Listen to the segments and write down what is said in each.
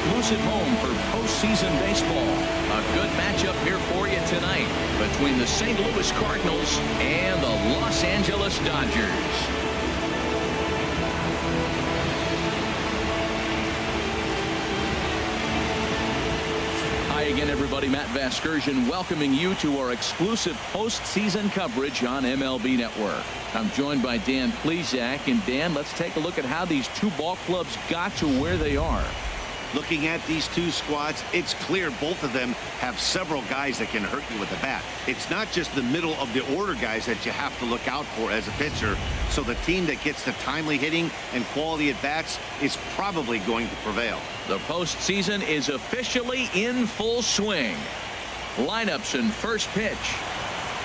exclusive home for postseason baseball. A good matchup here for you tonight between the St. Louis Cardinals and the Los Angeles Dodgers. Hi again, everybody. Matt Vasgersian welcoming you to our exclusive postseason coverage on MLB Network. I'm joined by Dan Plesac. And Dan, let's take a look at how these two ball clubs got to where they are. Looking at these two squads, it's clear both of them have several guys that can hurt you with the bat. It's not just the middle of the order guys that you have to look out for as a pitcher. So the team that gets the timely hitting and quality at bats is probably going to prevail. The postseason is officially in full swing. Lineups and first pitch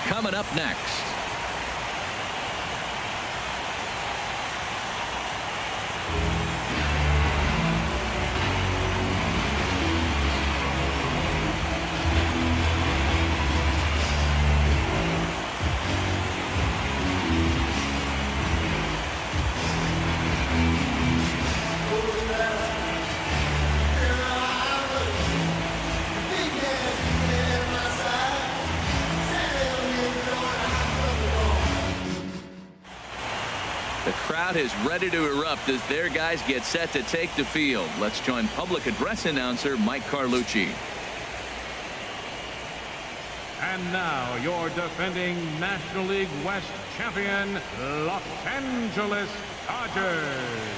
coming up next. The crowd is ready to erupt as their guys get set to take the field. Let's join public address announcer Mike Carlucci. And now your defending National League West champion, Los Angeles Dodgers.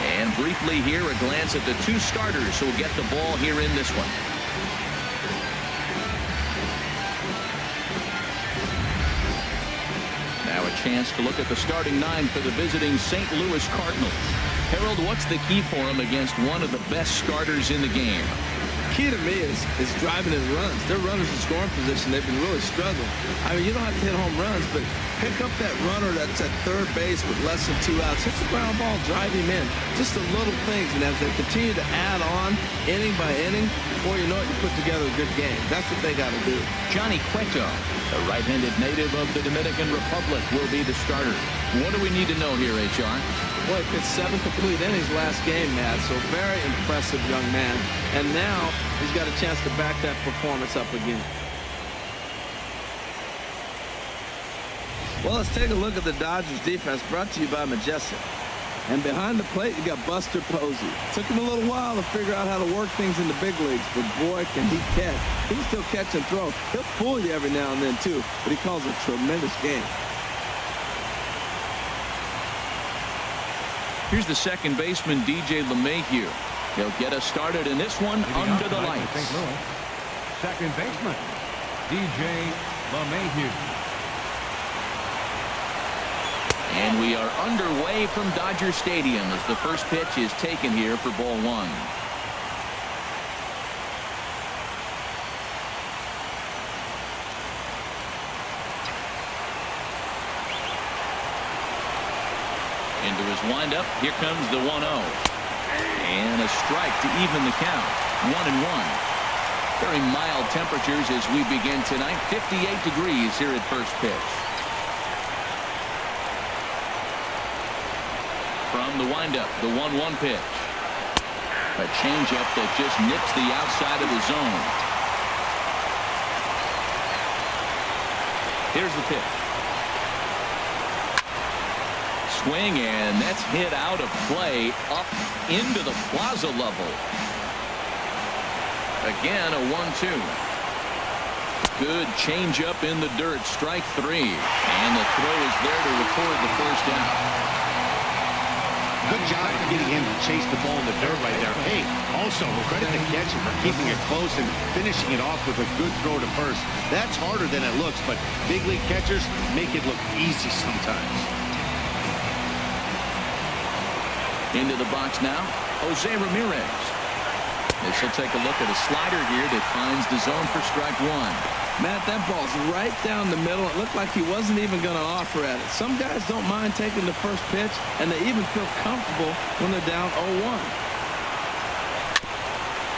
And briefly here, a glance at the two starters who will get the ball here in this one. Now a chance to look at the starting nine for the visiting St. Louis Cardinals. Harold, what's the key for them against one of the best starters in the game? Key to me is driving in runs. Their runners in scoring position, they've been really struggling. I mean, you don't have to hit home runs, but pick up that runner that's at third base with less than 2 outs. Hit the ground ball, drive him in. Just the little things, and as they continue to add on inning by inning, before you know it, you put together a good game. That's what they got to do. Johnny Cueto, the right-handed native of the Dominican Republic, will be the starter. What do we need to know here, HR? Boy, he pitched 7 complete innings last game, Matt, so very impressive young man. And now he's got a chance to back that performance up again. Well, let's take a look at the Dodgers defense, brought to you by Majestic. And behind the plate, you got Buster Posey. Took him a little while to figure out how to work things in the big leagues, but boy, can he catch. He can still catch and throw. He'll fool you every now and then, too, but he calls a tremendous game. Here's the second baseman, DJ LeMahieu. He'll get us started in this one under the lights. St. Louis, second baseman, DJ LeMahieu. And we are underway from Dodger Stadium as the first pitch is taken here for ball one. Into his windup. Here comes the 1-0. And a strike to even the count. 1-1. Very mild temperatures as we begin tonight. 58 degrees here at first pitch. From the windup, the 1-1 pitch. A changeup that just nips the outside of the zone. Here's the pitch. Swing, and that's hit out of play up into the plaza level. Again, a 1-2. Good changeup in the dirt. Strike 3. And the throw is there to record the first out. Good job for getting him to chase the ball in the dirt right there. Hey, also credit the catcher for keeping it close and finishing it off with a good throw to first. That's harder than it looks, but big league catchers make it look easy sometimes. Into the box now, Jose Ramirez. This will take a look at a slider here that finds the zone for strike 1. Matt, that ball's right down the middle. It looked like he wasn't even going to offer at it. Some guys don't mind taking the first pitch, and they even feel comfortable when they're down 0-1.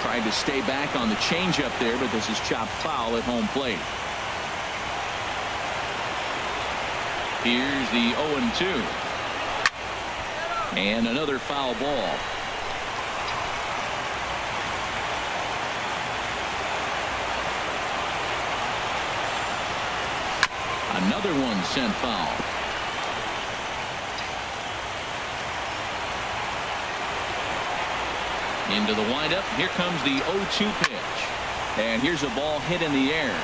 Tried to stay back on the changeup there, but this is chopped foul at home plate. Here's the 0-2. And another foul ball. Another one sent foul. Into the windup. Here comes the 0-2 pitch. And here's a ball hit in the air.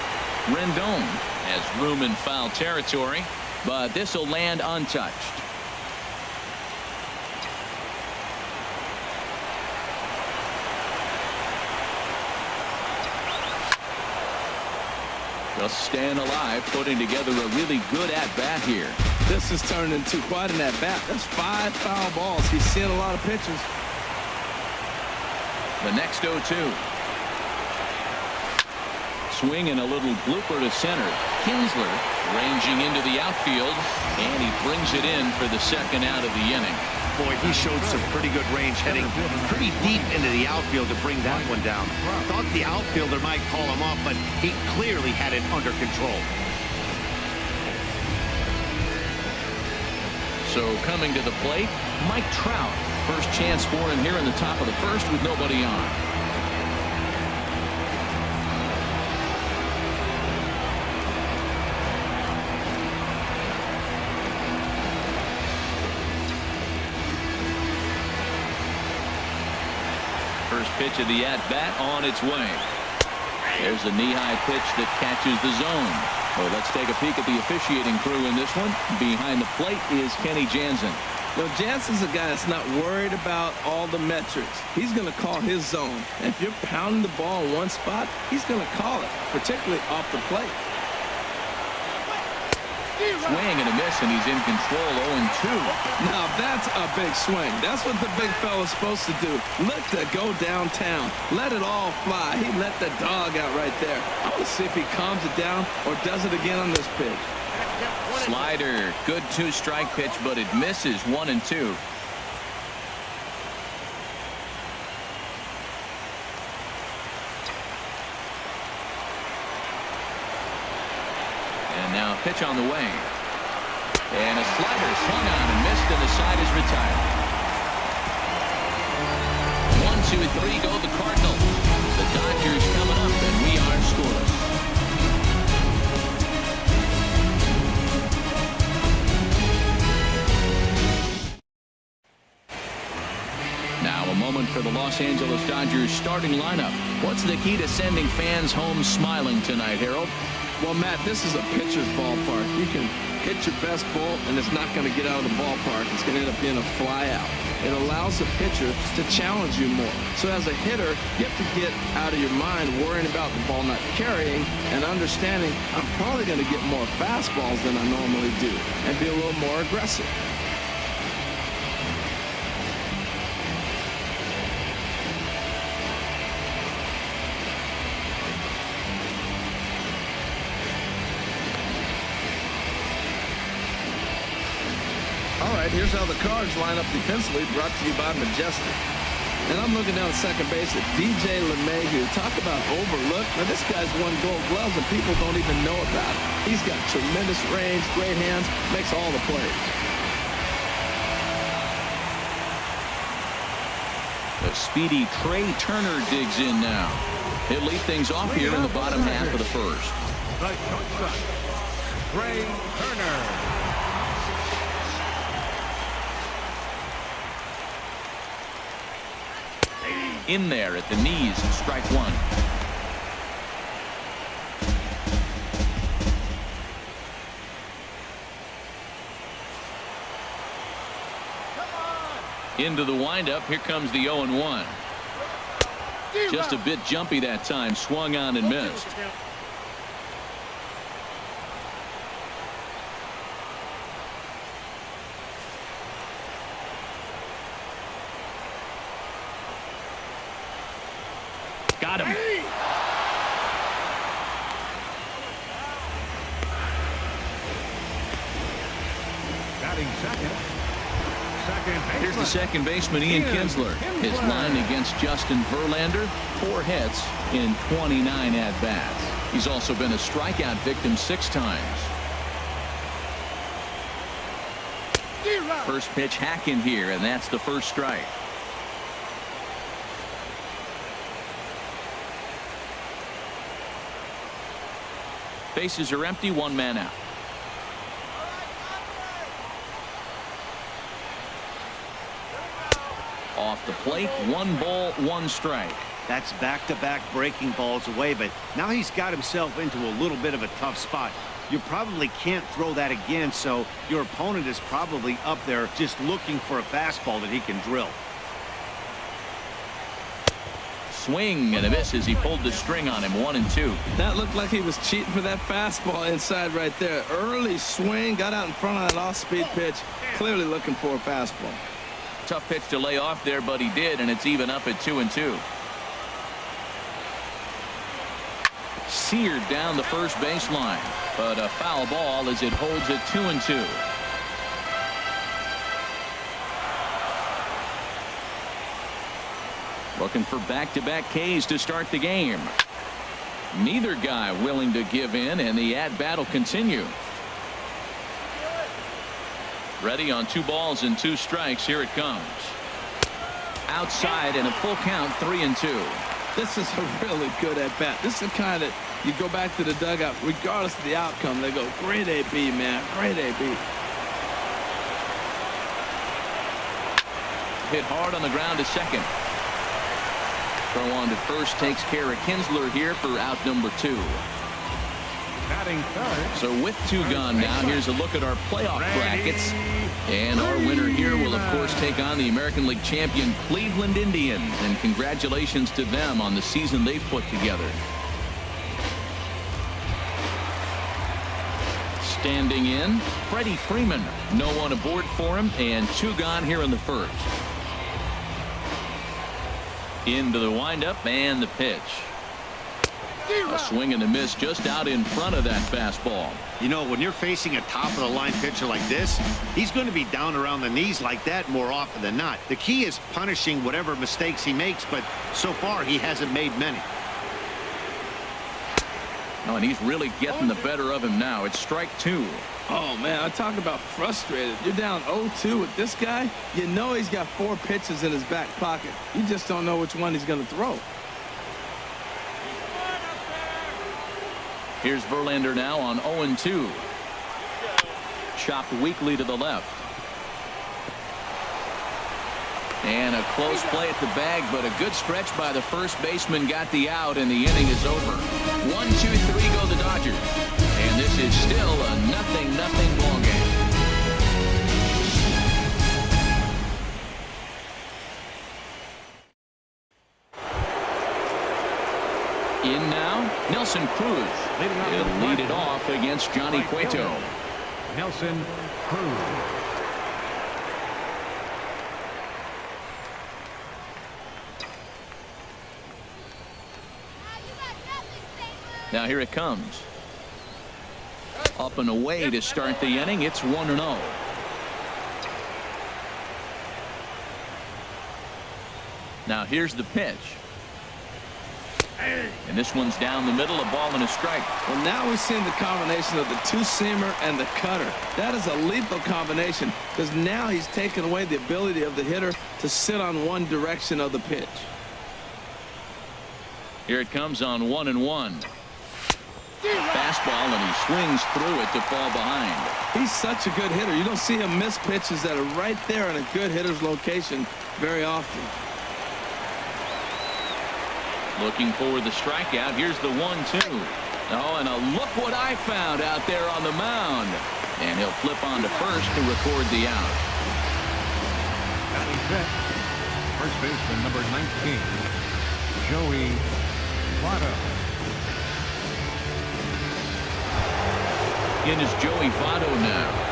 Rendon has room in foul territory, but this will land untouched. Just staying alive, putting together a really good at-bat here. This has turned into quite an at-bat. That's 5 foul balls. He's seeing a lot of pitches. The next 0-2. Swing and a little blooper to center. Kinsler ranging into the outfield, and he brings it in for the second out of the inning. Boy, he showed some pretty good range, heading pretty deep into the outfield to bring that one down. Thought the outfielder might call him off, but he clearly had it under control. So coming to the plate, Mike Trout. First chance for him here in the top of the first with nobody on. First pitch of the at-bat on its way. There's a knee-high pitch that catches the zone. Well, let's take a peek at the officiating crew in this one. Behind the plate is Kenny Jansen. Now, Jansen's a guy that's not worried about all the metrics. He's going to call his zone. And if you're pounding the ball in one spot, he's going to call it, particularly off the plate. Swing and a miss, and he's in control. 0-2. Now, that's a big swing. That's what the big fella's supposed to do. Look to go downtown. Let it all fly. He let the dog out right there. I want to see if he calms it down or does it again on this pitch. Slider. Good 2-strike pitch, but it misses. 1-2. And now a pitch on the way. And a slider swung on and missed, and the side is retired. 1, 2, 3 go the Cardinals. The Dodgers coming up, and we are scoreless. Now a moment for the Los Angeles Dodgers starting lineup. What's the key to sending fans home smiling tonight, Harold? Well, Matt, this is a pitcher's ballpark. You can hit your best ball, and it's not going to get out of the ballpark. It's going to end up being a fly out. It allows the pitcher to challenge you more. So as a hitter, you have to get out of your mind worrying about the ball not carrying and understanding I'm probably going to get more fastballs than I normally do and be a little more aggressive. Here's how the Cards line up defensively, brought to you by Majestic. And I'm looking down at second base at DJ LeMahieu. Talk about overlooked. Now, this guy's won Gold Gloves, and people don't even know about it. He's got tremendous range, great hands, makes all the plays. The speedy Trey Turner digs in now. He'll lead things off here in the bottom half of the first. The shortstop, Trey Turner. In there at the knees, strike one. Into the windup. Here comes the 0-1. Just a bit jumpy that time. Swung on and missed. Got him. Batting second. Here's the second baseman, Ian Kinsler. His line against Justin Verlander, 4 hits in 29 at-bats. He's also been a strikeout victim 6 times. First pitch hacking here, and that's the first strike. Bases are empty, one man out. Off the plate, 1 ball, 1 strike. That's back-to-back breaking balls away, but now he's got himself into a little bit of a tough spot. You probably can't throw that again, so your opponent is probably up there just looking for a fastball that he can drill. Swing and a miss as he pulled the string on him. 1-2. That looked like he was cheating for that fastball inside right there. Early swing, got out in front of that off-speed pitch, clearly looking for a fastball. Tough pitch to lay off there, but he did, and it's even up at 2-2. Seared down the first baseline, but a foul ball as it holds at 2-2. Looking for back-to-back Ks to start the game. Neither guy willing to give in, and the at-bat will continue. Ready on 2 balls and 2 strikes. Here it comes. Outside and a full count, 3-2. This is a really good at-bat. This is the kind that you go back to the dugout, regardless of the outcome. They go, great AB, man, great AB. Hit hard on the ground to second. Throw on to first takes care of Kinsler here for out number 2. Batting third. So with 2 gone now, here's a look at our playoff brackets. And our winner here will, of course, take on the American League champion Cleveland Indians. And congratulations to them on the season they've put together. Standing in, Freddie Freeman. No one aboard for him, and 2 gone here in the first. Into the windup and the pitch. A swing and a miss just out in front of that fastball. You know, when you're facing a top-of-the-line pitcher like this, he's going to be down around the knees like that more often than not. The key is punishing whatever mistakes he makes, but so far he hasn't made many. Oh, and he's really getting the better of him now. It's strike 2. Oh, man, I talk about frustrated. You're down 0-2 with this guy. You know he's got 4 pitches in his back pocket. You just don't know which one he's going to throw. Here's Verlander now on 0-2. Chopped weakly to the left. And a close play at the bag, but a good stretch by the first baseman got the out, and the inning is over. 1-2-3 go the Dodgers. And this is still a 0-0 ball game. In now, Nelson Cruz. He'll lead it off against Johnny Cueto. Nelson Cruz. Now here it comes. Up and away to start the inning. It's 1-0. Now here's the pitch. And this one's down the middle, a ball and a strike. Well, now we're seeing the combination of the 2-seamer and the cutter. That is a lethal combination because now he's taken away the ability of the hitter to sit on one direction of the pitch. Here it comes on 1-1. Fastball, and he swings through it to fall behind. He's such a good hitter. You don't see him miss pitches that are right there in a good hitter's location very often. Looking for the strikeout. Here's the 1-2. Oh, and a look what I found out there on the mound. And he'll flip on to first to record the out. Batting fifth. First baseman number 19, Joey Votto. In is Joey Votto now.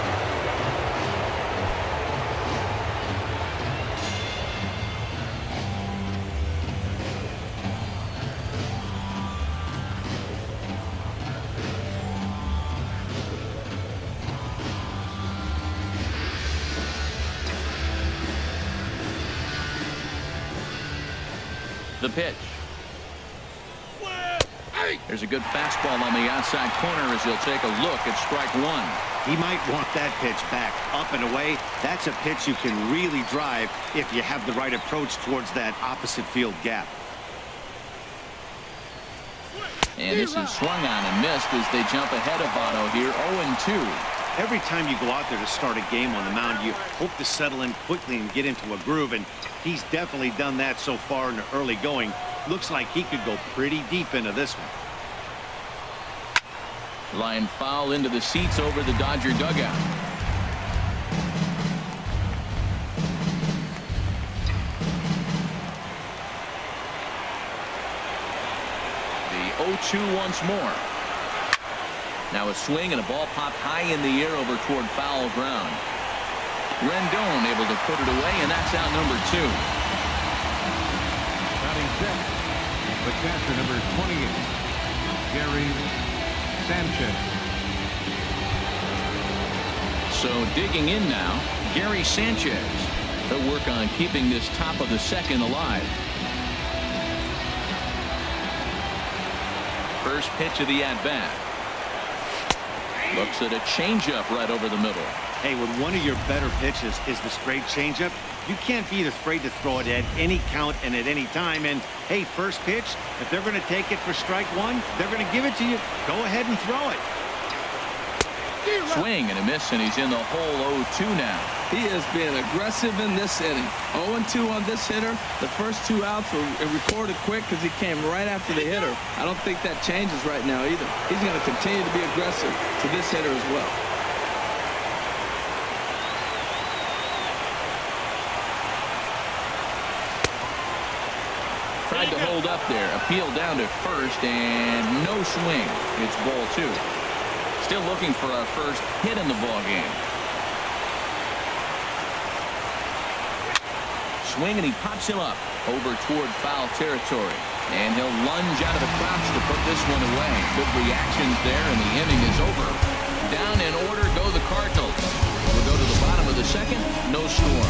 The pitch. There's a good fastball on the outside corner as he'll take a look at strike one. He might want that pitch back, up and away. That's a pitch you can really drive if you have the right approach towards that opposite field gap. And this is swung on and missed as they jump ahead of Votto here, 0-2. Every time you go out there to start a game on the mound, you hope to settle in quickly and get into a groove, and he's definitely done that so far in the early going. Looks like he could go pretty deep into this one. Line foul into the seats over the Dodger dugout. The 0-2 once more. Now a swing and a ball popped high in the air over toward foul ground. Rendon able to put it away, and that's out number 2. Batting sixth, the catcher, number 28, Gary Sanchez. So digging in now, Gary Sanchez. They'll work on keeping this top of the second alive. First pitch of the at-bat. Looks at a changeup right over the middle. Hey, when one of your better pitches is the straight changeup, you can't be afraid to throw it at any count and at any time. And hey, first pitch, if they're going to take it for strike one, they're going to give it to you. Go ahead and throw it. Swing and a miss, and he's in the hole 0-2 now. He is being aggressive in this inning. 0-2 on this hitter. The first 2 outs were recorded quick because he came right after the hitter. I don't think that changes right now either. He's going to continue to be aggressive to this hitter as well. Tried to hold up there. Appeal down to first, and no swing. It's ball 2. Still looking for our first hit in the ball game. Swing, and he pops him up over toward foul territory. And he'll lunge out of the crouch to put this one away. Good reactions there, and the inning is over. Down in order go the Cardinals. We'll go to the bottom of the second. No score.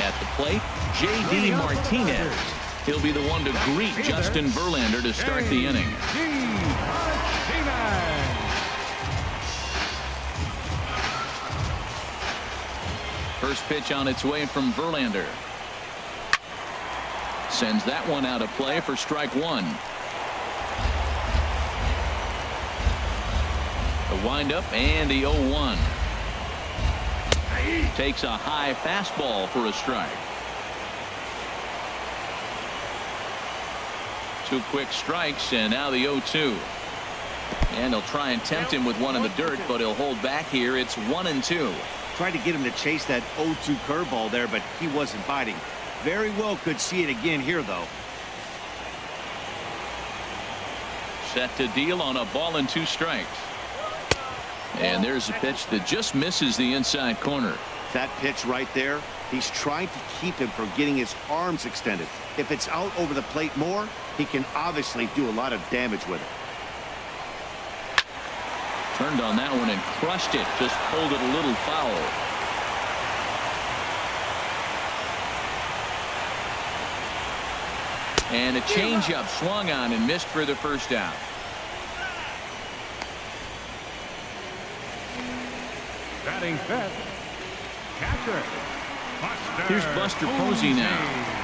At the plate, J.D. Martinez. He'll be the one to greet Justin Verlander to start the inning. First pitch on its way from Verlander. Sends that one out of play for strike one. The windup and the 0-1. Takes a high fastball for a strike. 2 quick strikes, and now the 0-2. And he'll try and tempt him with one in the dirt, but he'll hold back here. It's 1-2. Tried to get him to chase that 0-2 curveball there, but he wasn't biting. Very well could see it again here, though. Set to deal on a ball and 2 strikes. And there's a pitch that just misses the inside corner. That pitch right there, he's trying to keep him from getting his arms extended. If it's out over the plate more, he can obviously do a lot of damage with it. Turned on that one and crushed it. Just pulled it a little foul. And a changeup swung on and missed for the first out. Batting fifth, catcher, Buster. Here's Buster Posey now.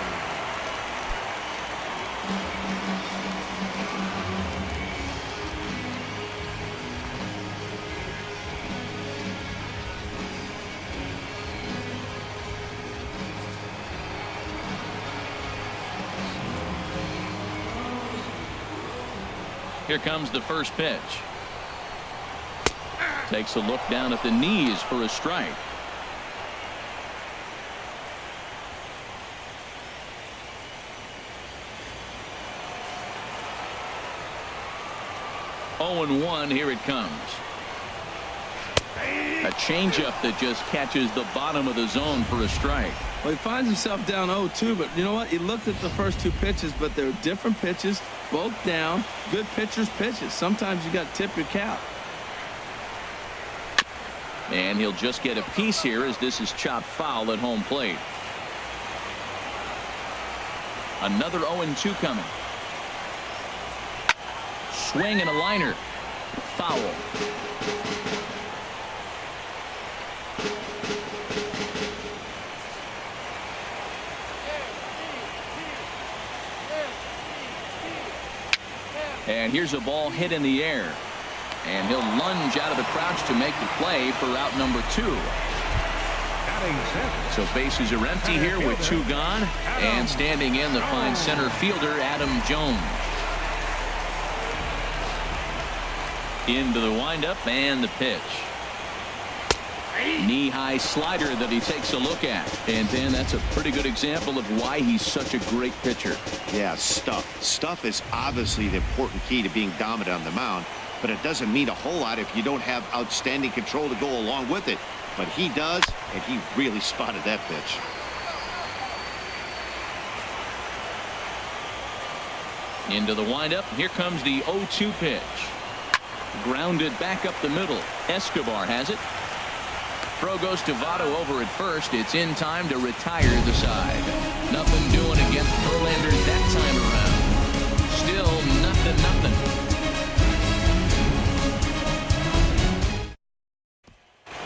Here comes the first pitch. Takes a look down at the knees for a strike. Oh, and 1. Here it comes. A changeup that just catches the bottom of the zone for a strike. Well, he finds himself down 0-2, but you know what? He looked at the first 2 pitches, but they're different pitches, both down. Good pitchers' pitches. Sometimes you got to tip your cap. And he'll just get a piece here as this is chopped foul at home plate. Another 0-2 coming. Swing and a liner. Foul. And here's a ball hit in the air. And he'll lunge out of the crouch to make the play for out number 2. So bases are empty here with 2 gone. And standing in the fine center fielder, Adam Jones. Into the windup and the pitch. Knee-high slider that he takes a look at. And Dan, that's a pretty good example of why he's such a great pitcher. Yeah, stuff. Stuff is obviously the important key to being dominant on the mound, but it doesn't mean a whole lot if you don't have outstanding control to go along with it. But he does, and he really spotted that pitch. Into the windup. Here comes the 0-2 pitch. Grounded back up the middle. Escobar has it. Throw goes to Votto over at first. It's in time to retire the side. Nothing doing against Verlander that time around. Still nothing.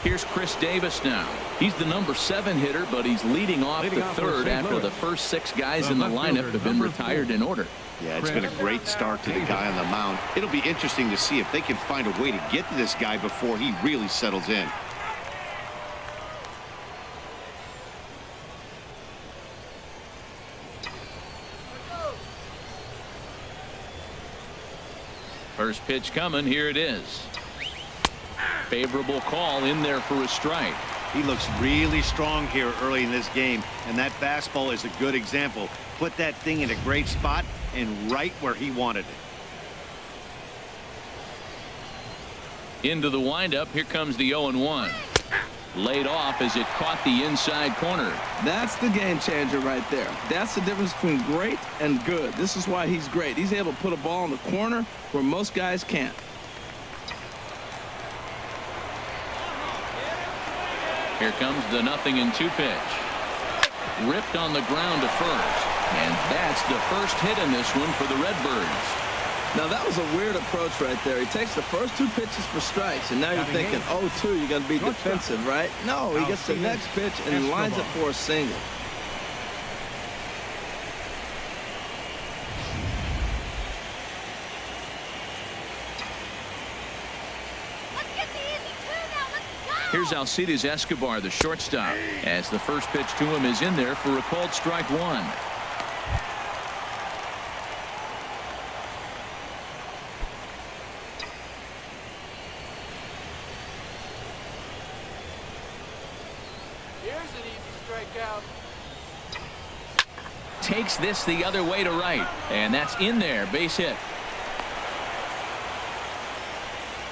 Here's Chris Davis now. He's the number 7 hitter, but he's leading off the third after the first 6 guys in the lineup have been retired in order. Yeah, it's been a great start to the guy on the mound. It'll be interesting to see if they can find a way to get to this guy before he really settles in. First pitch coming. Here it is. Favorable call in there for a strike. He looks really strong here early in this game, and that fastball is a good example. Put that thing in a great spot and right where he wanted it. Into the windup. Here comes the 0-1. Laid off as it caught the inside corner. That's the game changer right there. That's the difference between great and good. This is why he's great. He's able to put a ball in the corner where most guys can't. Here comes the 0-2 pitch. Ripped on the ground to first. And that's the first hit in this one for the Redbirds. Now that was a weird approach right there. He takes the first 2 pitches for strikes, and now you're thinking, 0-2, you got to be defensive, right? No, he gets the next pitch and lines it for a single. Here's Alcides Escobar, the shortstop, as the first pitch to him is in there for a called strike 1. Here's an easy strikeout. Takes this the other way to right, and that's in there. Base hit.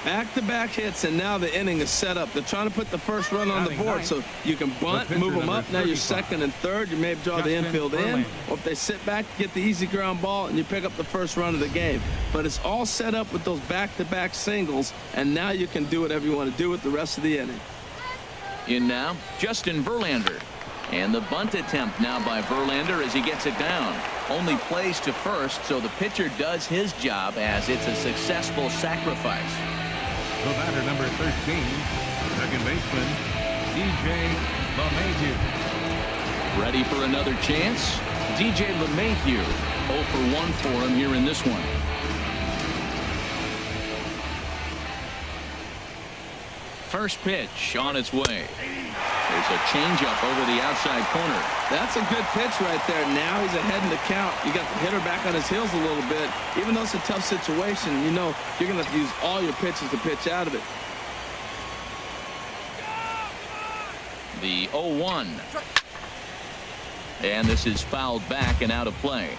Back-to-back hits, and now the inning is set up. They're trying to put the first run on the board, so you can bunt, move them up. Now you're second and third. You may draw the infield in, or if they sit back, get the easy ground ball, and you pick up the first run of the game. But it's all set up with those back-to-back singles, and now you can do whatever you want to do with the rest of the inning. In now, Justin Verlander. And the bunt attempt now by Verlander as he gets it down. Only plays to first, so the pitcher does his job as it's a successful sacrifice. The batter, number 13, second baseman, DJ LeMahieu. Ready for another chance? DJ LeMahieu, 0 for 1 for him here in this one. First pitch on its way. There's a changeup over the outside corner. That's a good pitch right there. Now he's ahead in the count. You got the hitter back on his heels a little bit. Even though it's a tough situation, you know you're going to have to use all your pitches to pitch out of it. The 0-1. And this is fouled back and out of play.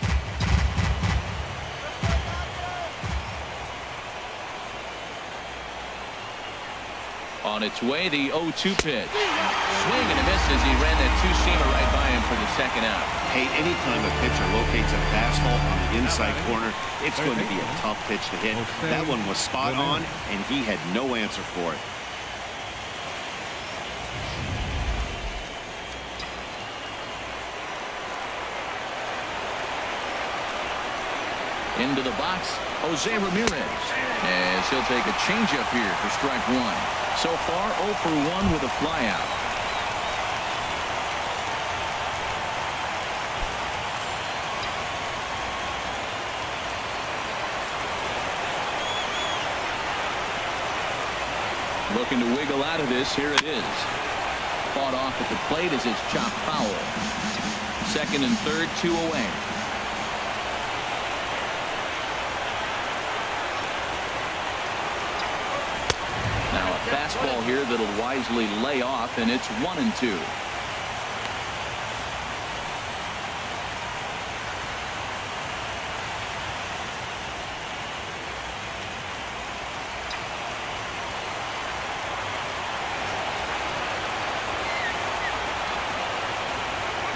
On its way, the 0-2 pitch. Swing and a miss as he ran that two-seamer right by him for the second out. Hey, anytime a pitcher locates a fastball on the inside corner, it's going to be a tough pitch to hit. That one was spot on, and he had no answer for it. Into the box, Jose Ramirez. As he'll take a changeup here for strike one. So far, 0 for 1 with a flyout. Looking to wiggle out of this. Here it is. Fought off at the plate as it's chopped foul. Second and third, 2 away. Now a fastball here that'll wisely lay off, and it's 1-2.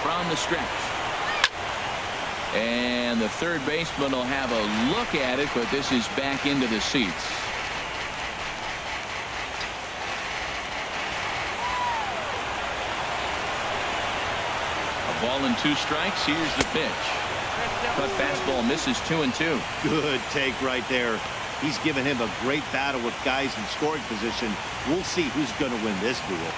From the stretch. And the third baseman will have a look at it, but this is back into the seats. A ball and 2 strikes. Here's the pitch. Cut fastball, misses 2-2. Good take right there. He's given him a great battle with guys in scoring position. We'll see who's going to win this duel.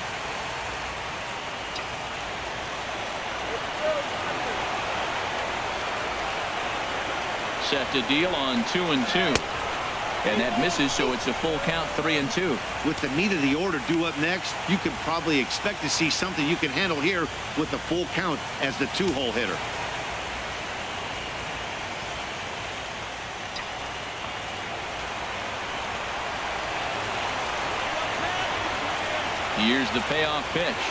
Set to deal on 2-2. And that misses, so it's a full count, 3-2. With the meat of the order due up next, you could probably expect to see something you can handle here with the full count as the 2-hole hitter. Here's the payoff pitch.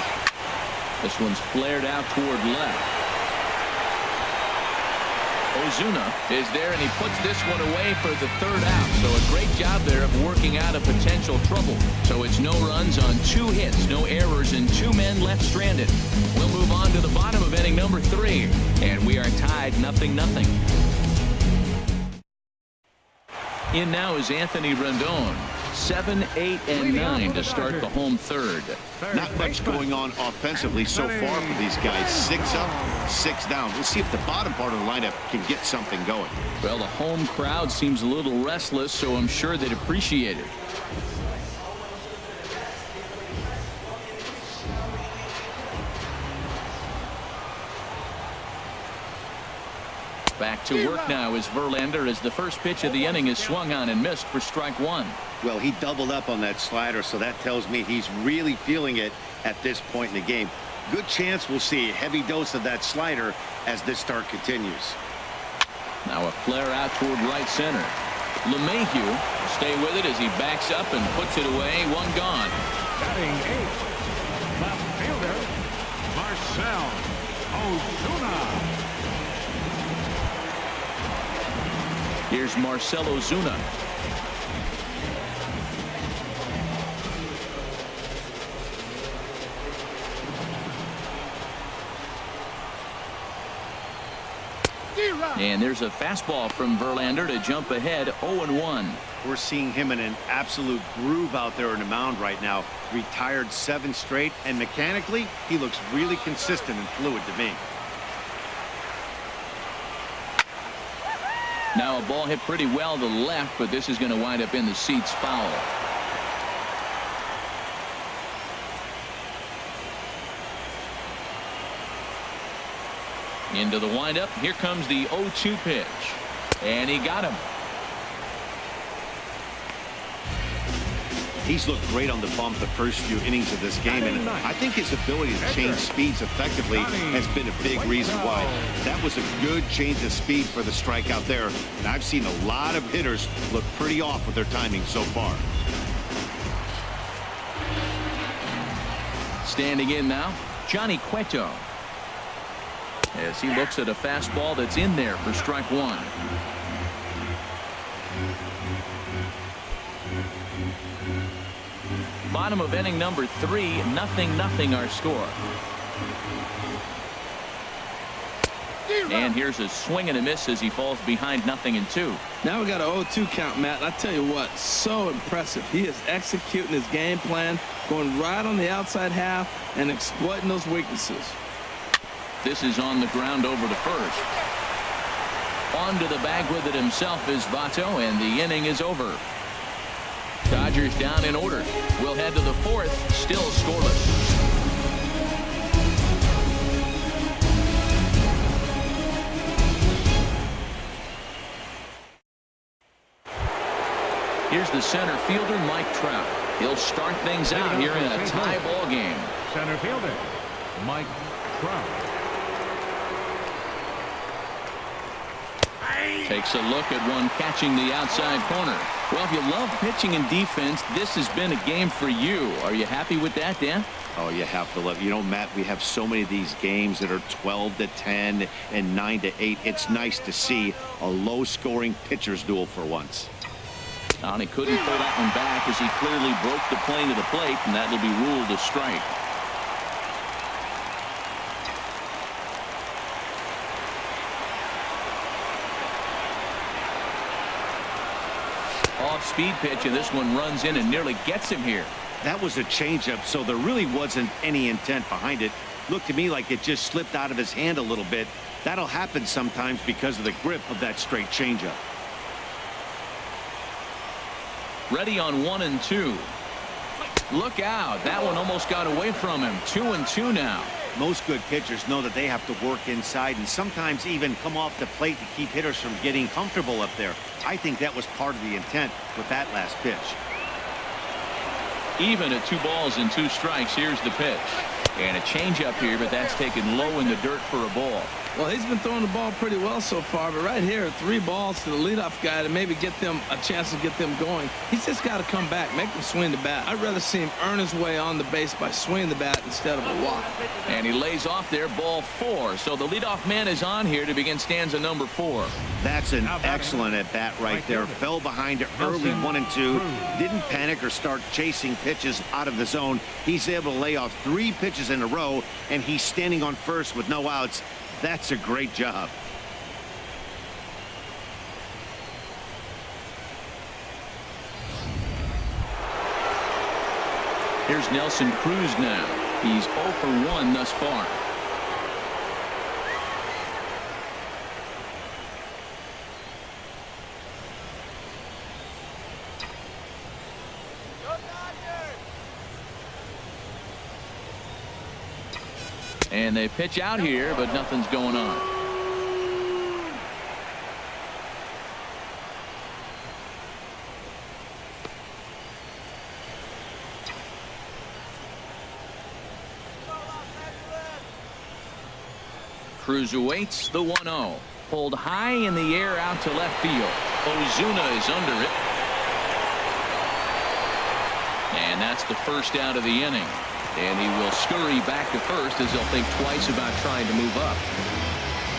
This one's flared out toward left. Ozuna is there, and he puts this one away for the third out. So a great job there of working out a potential trouble. So it's no runs on 2 hits, no errors, and 2 men left stranded. We'll move on to the bottom of inning number 3, and we are tied 0-0. In now is Anthony Rendon. 7, 8, and 9 to start the home third. Not much going on offensively so far for these guys. 6 up, 6 down. We'll see if the bottom part of the lineup can get something going. Well, the home crowd seems a little restless, so I'm sure they'd appreciate it. Back to work now is Verlander, as the first pitch of the inning is swung on and missed for strike 1. Well, he doubled up on that slider, so that tells me he's really feeling it at this point in the game. Good chance we'll see a heavy dose of that slider as this start continues. Now a flare out toward right center. LeMahieu will stay with it as he backs up and puts it away. 1 gone. Batting 8th, left fielder, Marcell Ozuna. Here's Marcell Ozuna. And there's a fastball from Verlander to jump ahead 0-1. We're seeing him in an absolute groove out there in the mound right now. Retired 7 straight, and mechanically, he looks really consistent and fluid to me. Now a ball hit pretty well to the left, but this is going to wind up in the seats foul. Into the windup. Here comes the 0-2 pitch. And he got him. He's looked great on the bump the first few innings of this game, and I think his ability to change speeds effectively has been a big reason why. That was a good change of speed for the strikeout there, and I've seen a lot of hitters look pretty off with their timing so far. Standing in now, Johnny Cueto, as he looks at a fastball that's in there for strike 1. Bottom of inning number 3, 0-0 our score. And here's a swing and a miss as he falls behind 0-2. Now we got an 0-2 count, Matt. And I tell you what, so impressive. He is executing his game plan, going right on the outside half and exploiting those weaknesses. This is on the ground over to first. On to the bag with it himself is Votto, and the inning is over. Dodgers down in order. We'll head to the fourth, still scoreless. Here's the center fielder, Mike Trout. He'll start things out here in a tie ball game. Center fielder, Mike Trout. Takes a look at one catching the outside corner. Well, if you love pitching and defense, this has been a game for you. Are you happy with that, Dan? Oh, you have to love. You know, Matt, we have so many of these games that are 12-10 and 9-8. It's nice to see a low-scoring pitcher's duel for once. And he couldn't pull that one back as he clearly broke the plane to the plate, and that will be ruled a strike. Off-speed pitch, and this one runs in and nearly gets him here. That was a changeup, so there really wasn't any intent behind it. Looked to me like it just slipped out of his hand a little bit. That'll happen sometimes because of the grip of that straight changeup. Ready on 1-2. Look out. That one almost got away from him. 2-2 now. Most good pitchers know that they have to work inside and sometimes even come off the plate to keep hitters from getting comfortable up there. I think that was part of the intent with that last pitch. Even at 2 balls and 2 strikes. Here's the pitch. And a changeup here, but that's taken low in the dirt for a ball. Well, he's been throwing the ball pretty well so far, but right here, 3 balls to the leadoff guy to maybe get them a chance to get them going. He's just got to come back, make them swing the bat. I'd rather see him earn his way on the base by swinging the bat instead of a walk. And he lays off there, ball 4. So the leadoff man is on here to begin stanza number 4. That's an excellent at-bat right there. Fell behind it early, 1-2. Didn't panic or start chasing pitches out of the zone. He's able to lay off 3 pitches in a row, and he's standing on first with no outs. That's a great job. Here's Nelson Cruz now. He's 0 for 1 thus far. And they pitch out here, but nothing's going on. Cruz awaits the 1-0. Pulled high in the air out to left field. Ozuna is under it. And that's the first out of the inning. And he will scurry back to first as he'll think twice about trying to move up.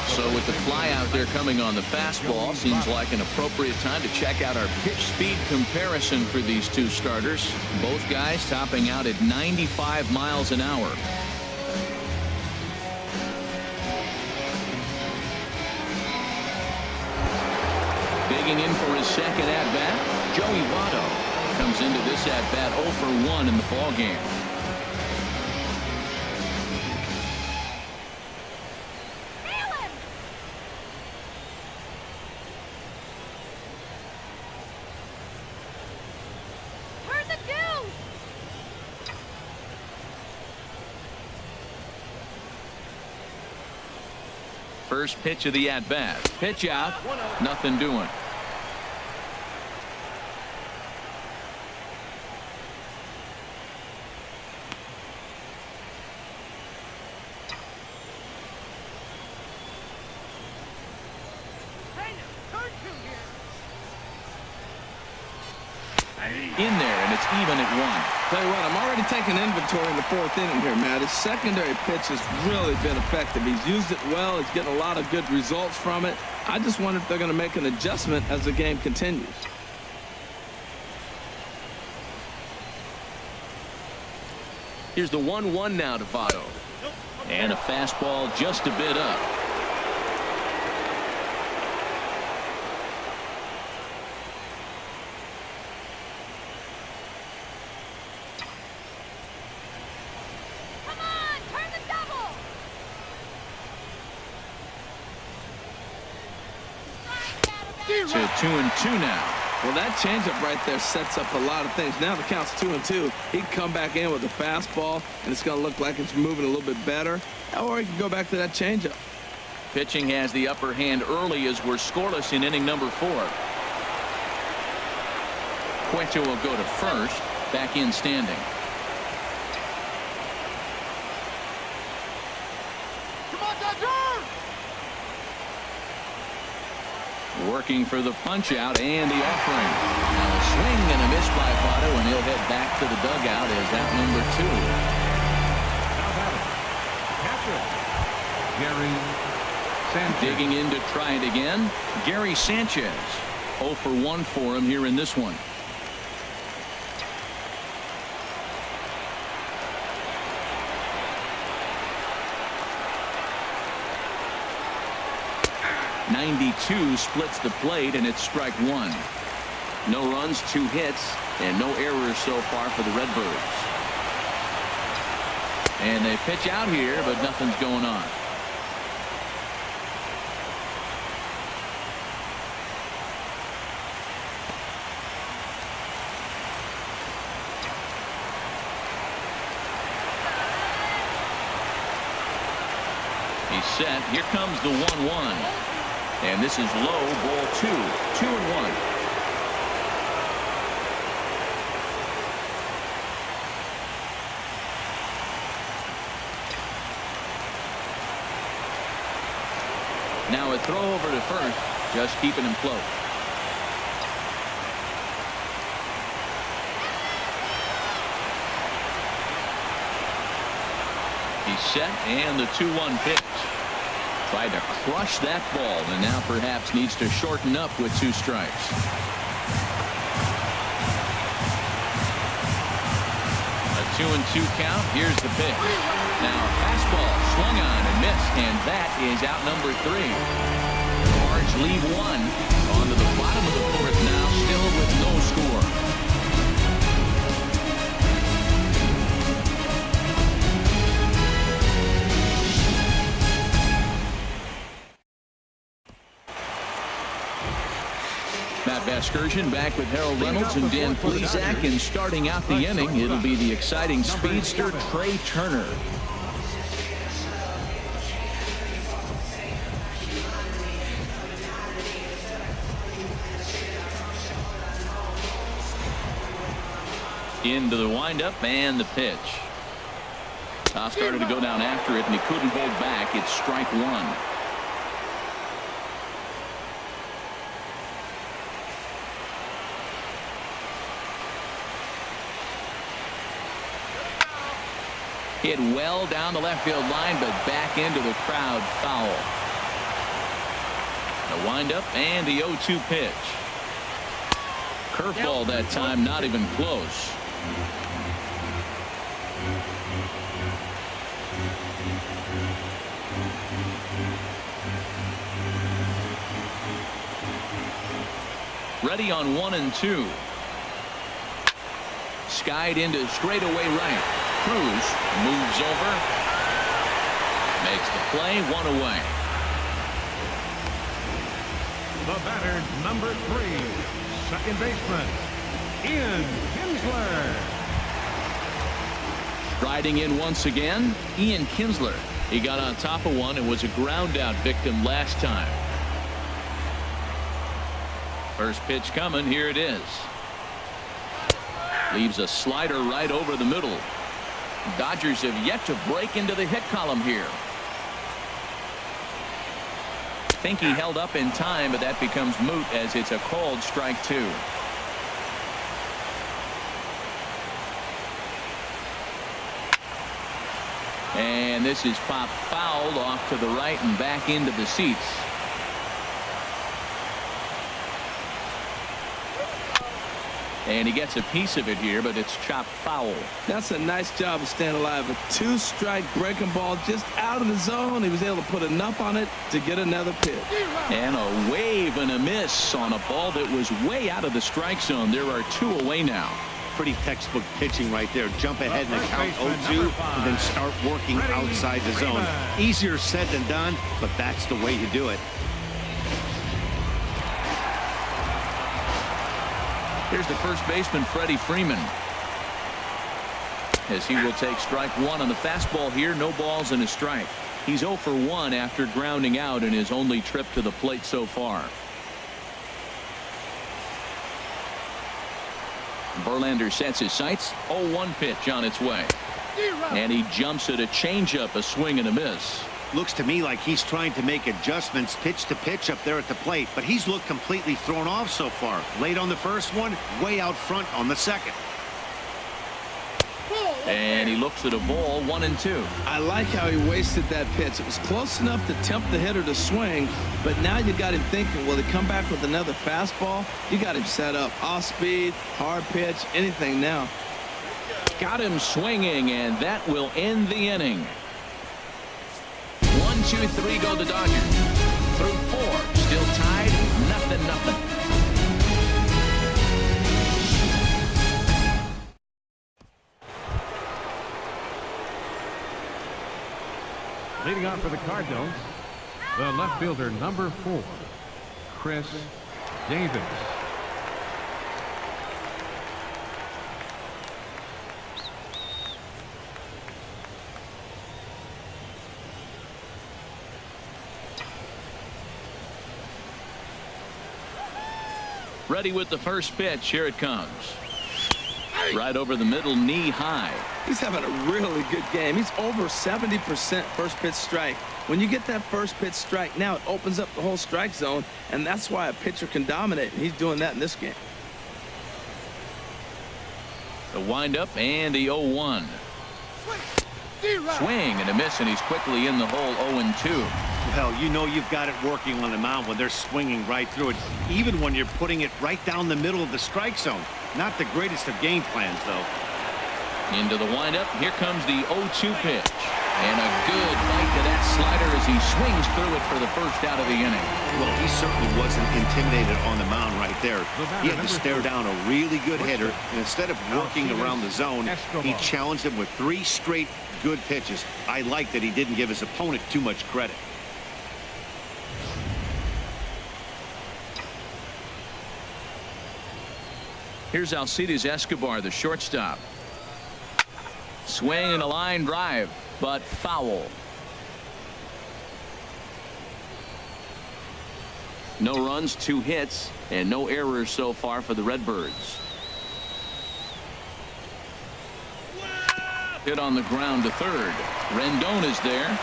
So with the fly out there coming on the fastball, seems like an appropriate time to check out our pitch speed comparison for these 2 starters. Both guys topping out at 95 miles an hour. Digging in for his second at-bat, Joey Votto comes into this at-bat 0 for 1 in the ballgame. First pitch of the at-bat. Pitch out. Nothing doing. In there, and it's even at 1. Tell you what, I'm already taking inventory in the 4th inning here, Matt. His secondary pitch has really been effective. He's used it well. He's getting a lot of good results from it. I just wonder if they're going to make an adjustment as the game continues. Here's the 1-1 now to Votto. And a fastball just a bit up. to 2-2 now. Well, that changeup right there sets up a lot of things. Now the count's 2-2. He can come back in with a fastball, and it's going to look like it's moving a little bit better. Or he can go back to that changeup. Pitching has the upper hand early as we're scoreless in inning number 4. Cueto will go to first. Back in standing. Working for the punch out and the offering. Now a swing and a miss by Votto, and he'll head back to the dugout as out number 2. Catcher, Gary Sanchez. Digging in to try it again. Gary Sanchez. 0 for 1 for him here in this one. .92 splits the plate, and it's strike 1. No runs, 2 hits, and no errors so far for the Redbirds. And they pitch out here, but nothing's going on. He's set. Here comes the 1-1. And this is low, ball 2. 2-1. Now a throw over to first, just keeping him close. He's set, and the 2-1 pitch. Tried to crush that ball, and now perhaps needs to shorten up with 2 strikes. A 2-2 count. Here's the pitch. Now a fastball swung on and missed, and that is out number 3. Cards lead 1 on to the bottom of the 4th now, still with no score. Matt Vasgersian back with Harold Reynolds and Dan Plesac, and starting out the inning, it'll be the exciting speedster Trey Turner. Into the windup and the pitch. Toss started to go down after it, and he couldn't hold back. It's strike 1. Hit well down the left field line, but back into the crowd, foul. The windup and the 0-2 pitch. Curveball that time, not even close. Ready on 1-2. Skied into straightaway right. Cruz moves over, makes the play, 1 away. The batter, number 3, second baseman, Ian Kinsler. Riding in once again, Ian Kinsler. He got on top of one and was a ground out victim last time. First pitch coming, here it is. Leaves a slider right over the middle. Dodgers have yet to break into the hit column here. Think he held up in time, but that becomes moot as it's a called strike 2. And this is popped foul off to the right and back into the seats. And he gets a piece of it here, but it's chopped foul. That's a nice job of staying alive. A 2-strike breaking ball just out of the zone. He was able to put enough on it to get another pitch. And a wave and a miss on a ball that was way out of the strike zone. There are 2 away now. Pretty textbook pitching right there. Jump ahead in the count 0-2 and then start working outside the zone. Easier said than done, but that's the way you do it. Here's the first baseman, Freddie Freeman, as he will take strike one on the fastball here. No balls and a strike. He's 0 for 1 after grounding out in his only trip to the plate so far. Verlander sets his sights. 0-1 pitch on its way. And he jumps at a changeup, a swing and a miss. Looks to me like he's trying to make adjustments pitch to pitch up there at the plate, but he's looked completely thrown off so far. Late on the first one, way out front on the second. And he looks at a ball, 1-2. I like how he wasted that pitch. It was close enough to tempt the hitter to swing, but now you got him thinking, will he come back with another fastball? You got him set up. Off speed, hard pitch, anything now. Got him swinging, and that will end the inning. 1, 2, 3 go the Dodgers. Through 4, still tied, 0-0. Leading off for the Cardinals, the left fielder, number 4, Chris Davis. Ready with the first pitch. Here it comes. Right over the middle, knee high. He's having a really good game. He's over 70% first pitch strike. When you get that first pitch strike, now it opens up the whole strike zone, and that's why a pitcher can dominate, and he's doing that in this game. The windup and the 0-1. Swing and a miss, and he's quickly in the hole. 0-2. Well, you know you've got it working on the mound when they're swinging right through it, even when you're putting it right down the middle of the strike zone. Not the greatest of game plans, though. Into the windup. Here comes the 0-2 pitch. And a good bite to that slider as he swings through it for the first out of the inning. Well, he certainly wasn't intimidated on the mound right there. He had to stare down a really good hitter, and instead of working around the zone, he challenged him with 3 straight good pitches. I like that he didn't give his opponent too much credit. Here's Alcides Escobar, the shortstop. Swing and a line drive, but foul. No runs, 2 hits, and no errors so far for the Redbirds. Hit on the ground to third. Rendon is there.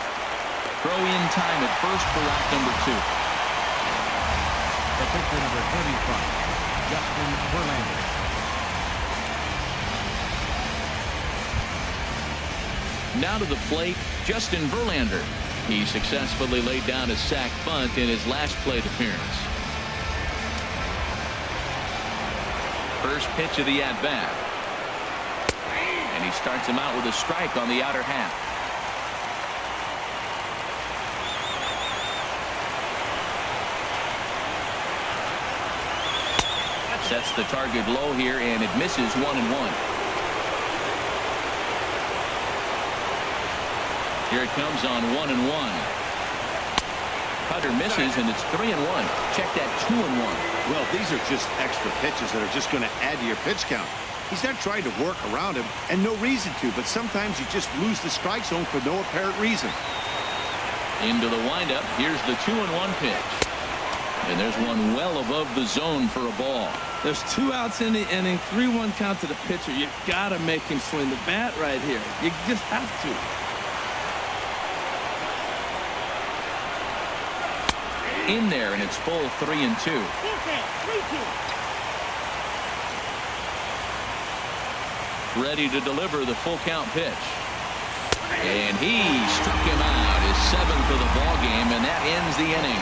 Throw in time at first for out number 2. The pitcher, number 35, Justin Verlander. Now to the plate, Justin Verlander. He successfully laid down a sac bunt in his last plate appearance. First pitch of the at-bat. And he starts him out with a strike on the outer half. Sets the target low here, and it misses 1-1. Here it comes on 1-1. Cutter misses, and it's 3-1. Check that 2-1. Well, these are just extra pitches that are just going to add to your pitch count. He's not trying to work around him, and no reason to, but sometimes you just lose the strike zone for no apparent reason. Into the windup. Here's the 2-1 pitch. And there's one well above the zone for a ball. There's 2 outs in the inning, 3-1 count to the pitcher. You got to make him swing the bat right here. You just have to. In there, and it's full 3-2. Ready to deliver the full count pitch. And he struck him out, his 7th of the ball game, and that ends the inning.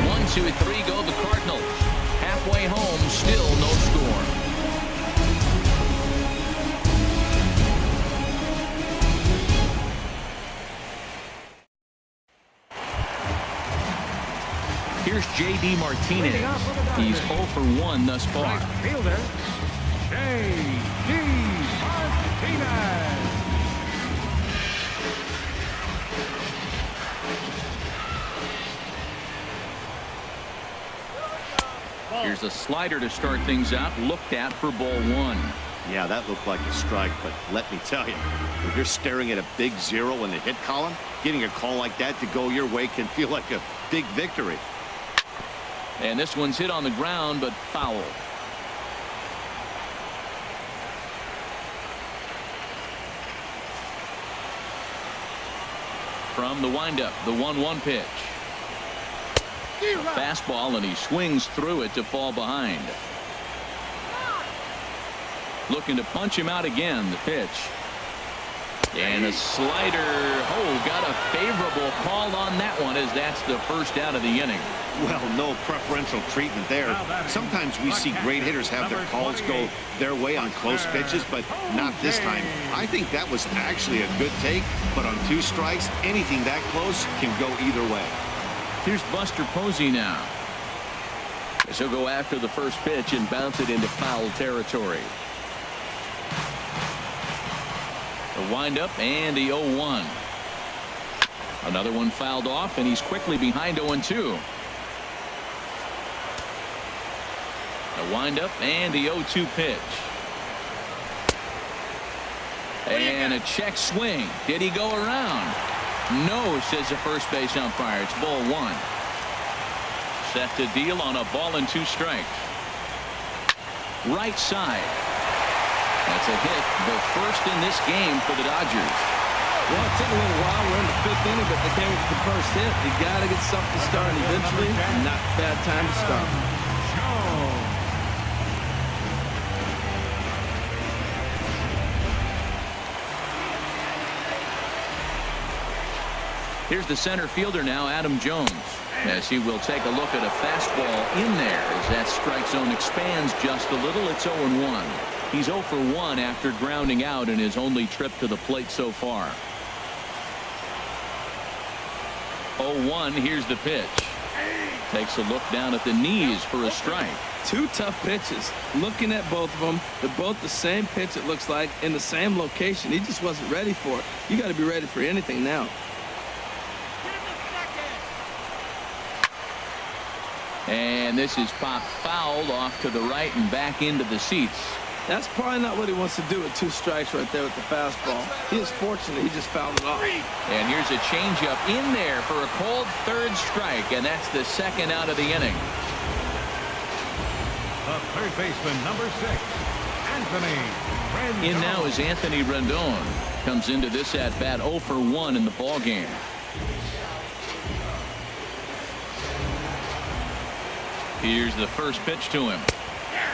1, 2, 3 go the Cardinals. Halfway home, still no score. Here's J.D. Martinez. He's 0 for 1 thus far. Right fielder, J.D. Martinez. Here's a slider to start things out. Looked at for ball one. Yeah, that looked like a strike, but let me tell you, when you're staring at a big 0 in the hit column, getting a call like that to go your way can feel like a big victory. And this one's hit on the ground, but foul. From the windup, the 1-1 pitch. A fastball, and he swings through it to fall behind. Looking to punch him out again. The pitch. And a slider. Oh, got a favorable call on that one, as that's the first out of the inning. Well, no preferential treatment there. Sometimes we see great hitters have their calls go their way on close pitches, but not this time. I think that was actually a good take, but on 2 strikes, anything that close can go either way. Here's Buster Posey now. He'll go after the first pitch and bounce it into foul territory. The windup and the 0-1. Another one fouled off, and he's quickly behind 0-2. The windup and the 0-2 pitch. And a check swing. Did he go around? No, says the first base umpire. It's ball 1. Set to deal on a ball and 2 strikes. Right side. That's a hit, the first in this game for the Dodgers. Well, it took a little while. We're in the 5th inning, but they came with the first hit. You got to get something started eventually. Not a bad time to start. Here's the center fielder now, Adam Jones, as he will take a look at a fastball in there as that strike zone expands just a little. It's 0-1. He's 0 for 1 after grounding out in his only trip to the plate so far. 0-1. Here's the pitch. Takes a look down at the knees for a strike. 2 tough pitches. Looking at both of them, they're both the same pitch, it looks like, in the same location. He just wasn't ready for it. You got to be ready for anything now. And this is popped fouled off to the right and back into the seats. That's probably not what he wants to do with 2 strikes right there with the fastball. He is fortunate he just fouled it off. And here's a changeup in there for a cold 3rd strike, and that's the 2nd out of the inning. The third baseman, number 6, Anthony Rendon. In now is Anthony Rendon. Comes into this at bat 0 for 1 in the ball game. Here's the first pitch to him.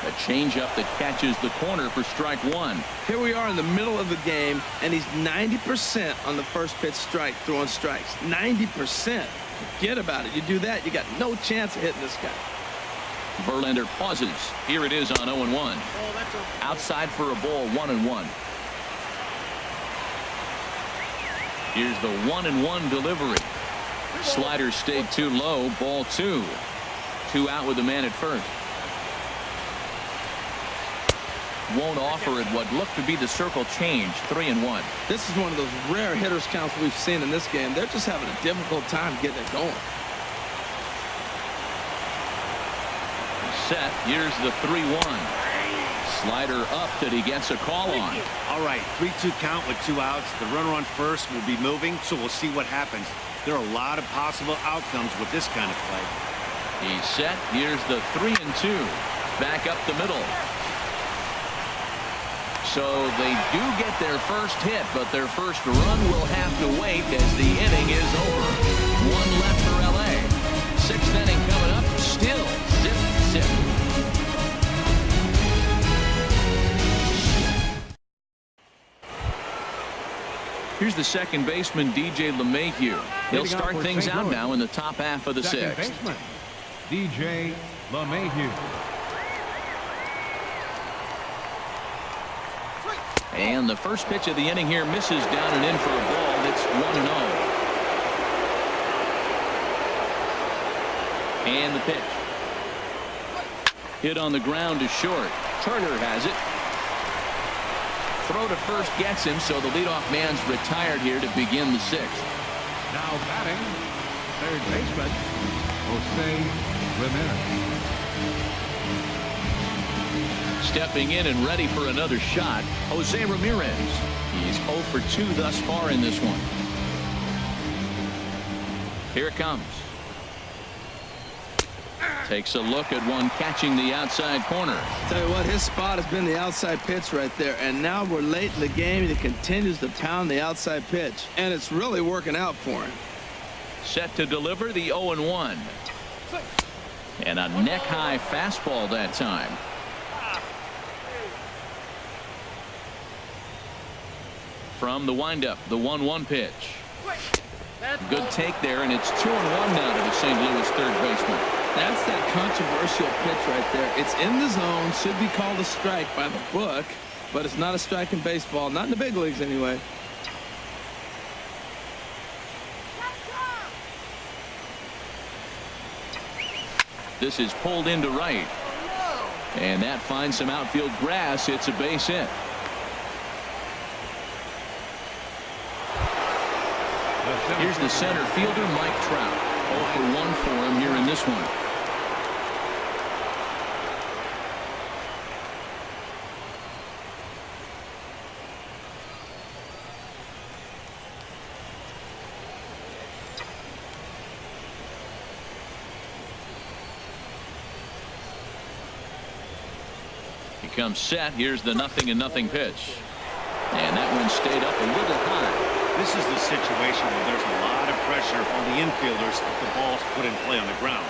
A changeup that catches the corner for strike 1. Here we are in the middle of the game, and he's 90% on the first pitch strike, throwing strikes. 90%. Forget about it. You do that, you got no chance of hitting this guy. Verlander pauses. Here it is on 0-1. Outside for a ball, 1-1. Here's the 1-1 delivery. Slider stayed too low. Ball 2. 2 out with the man at first. Won't offer it what looked to be the circle change. 3-1. This is one of those rare hitters counts we've seen in this game. They're just having a difficult time getting it going. Set. Here's the 3-1. Slider up that he gets a call on. All right, 3-2 count with 2 outs. The runner on first will be moving, so we'll see what happens. There are a lot of possible outcomes with this kind of play. He's set. Here's the 3-2. Back up the middle. So they do get their first hit, but their first run will have to wait as the inning is over. 1 left for LA. 6th inning coming up. Still 0-0. Here's the second baseman, DJ LeMahieu. He'll start things out now in the top half of the 6th. Baseman, DJ LeMahieu. And the first pitch of the inning here misses down and in for a ball. It's 1-0. And the pitch. Hit on the ground to short. Turner has it. Throw to first gets him, so the leadoff man's retired here to begin the 6th. Now batting, third baseman, Jose Ramirez. Stepping in and ready for another shot, Jose Ramirez. He's 0 for 2 thus far in this one. Here it comes. Takes a look at one catching the outside corner. Tell you what, his spot has been the outside pitch right there, and now we're late in the game and he continues to pound the outside pitch, and it's really working out for him. Set to deliver the 0-1. And a neck-high fastball that time. From the windup, the 1-1 pitch. Good take there, and it's 2-1 now to the St. Louis third baseman. That's that controversial pitch right there. It's in the zone, should be called a strike by the book, but it's not a strike in baseball, not in the big leagues anyway. This is pulled into right. And that finds some outfield grass. It's a base hit. Here's the center fielder, Mike Trout. 0 for 1 for him here in this one. He comes set. Here's the 0-0 pitch. And that one stayed up a little high. This is the situation where there's a lot of pressure on the infielders if the ball's put in play on the ground.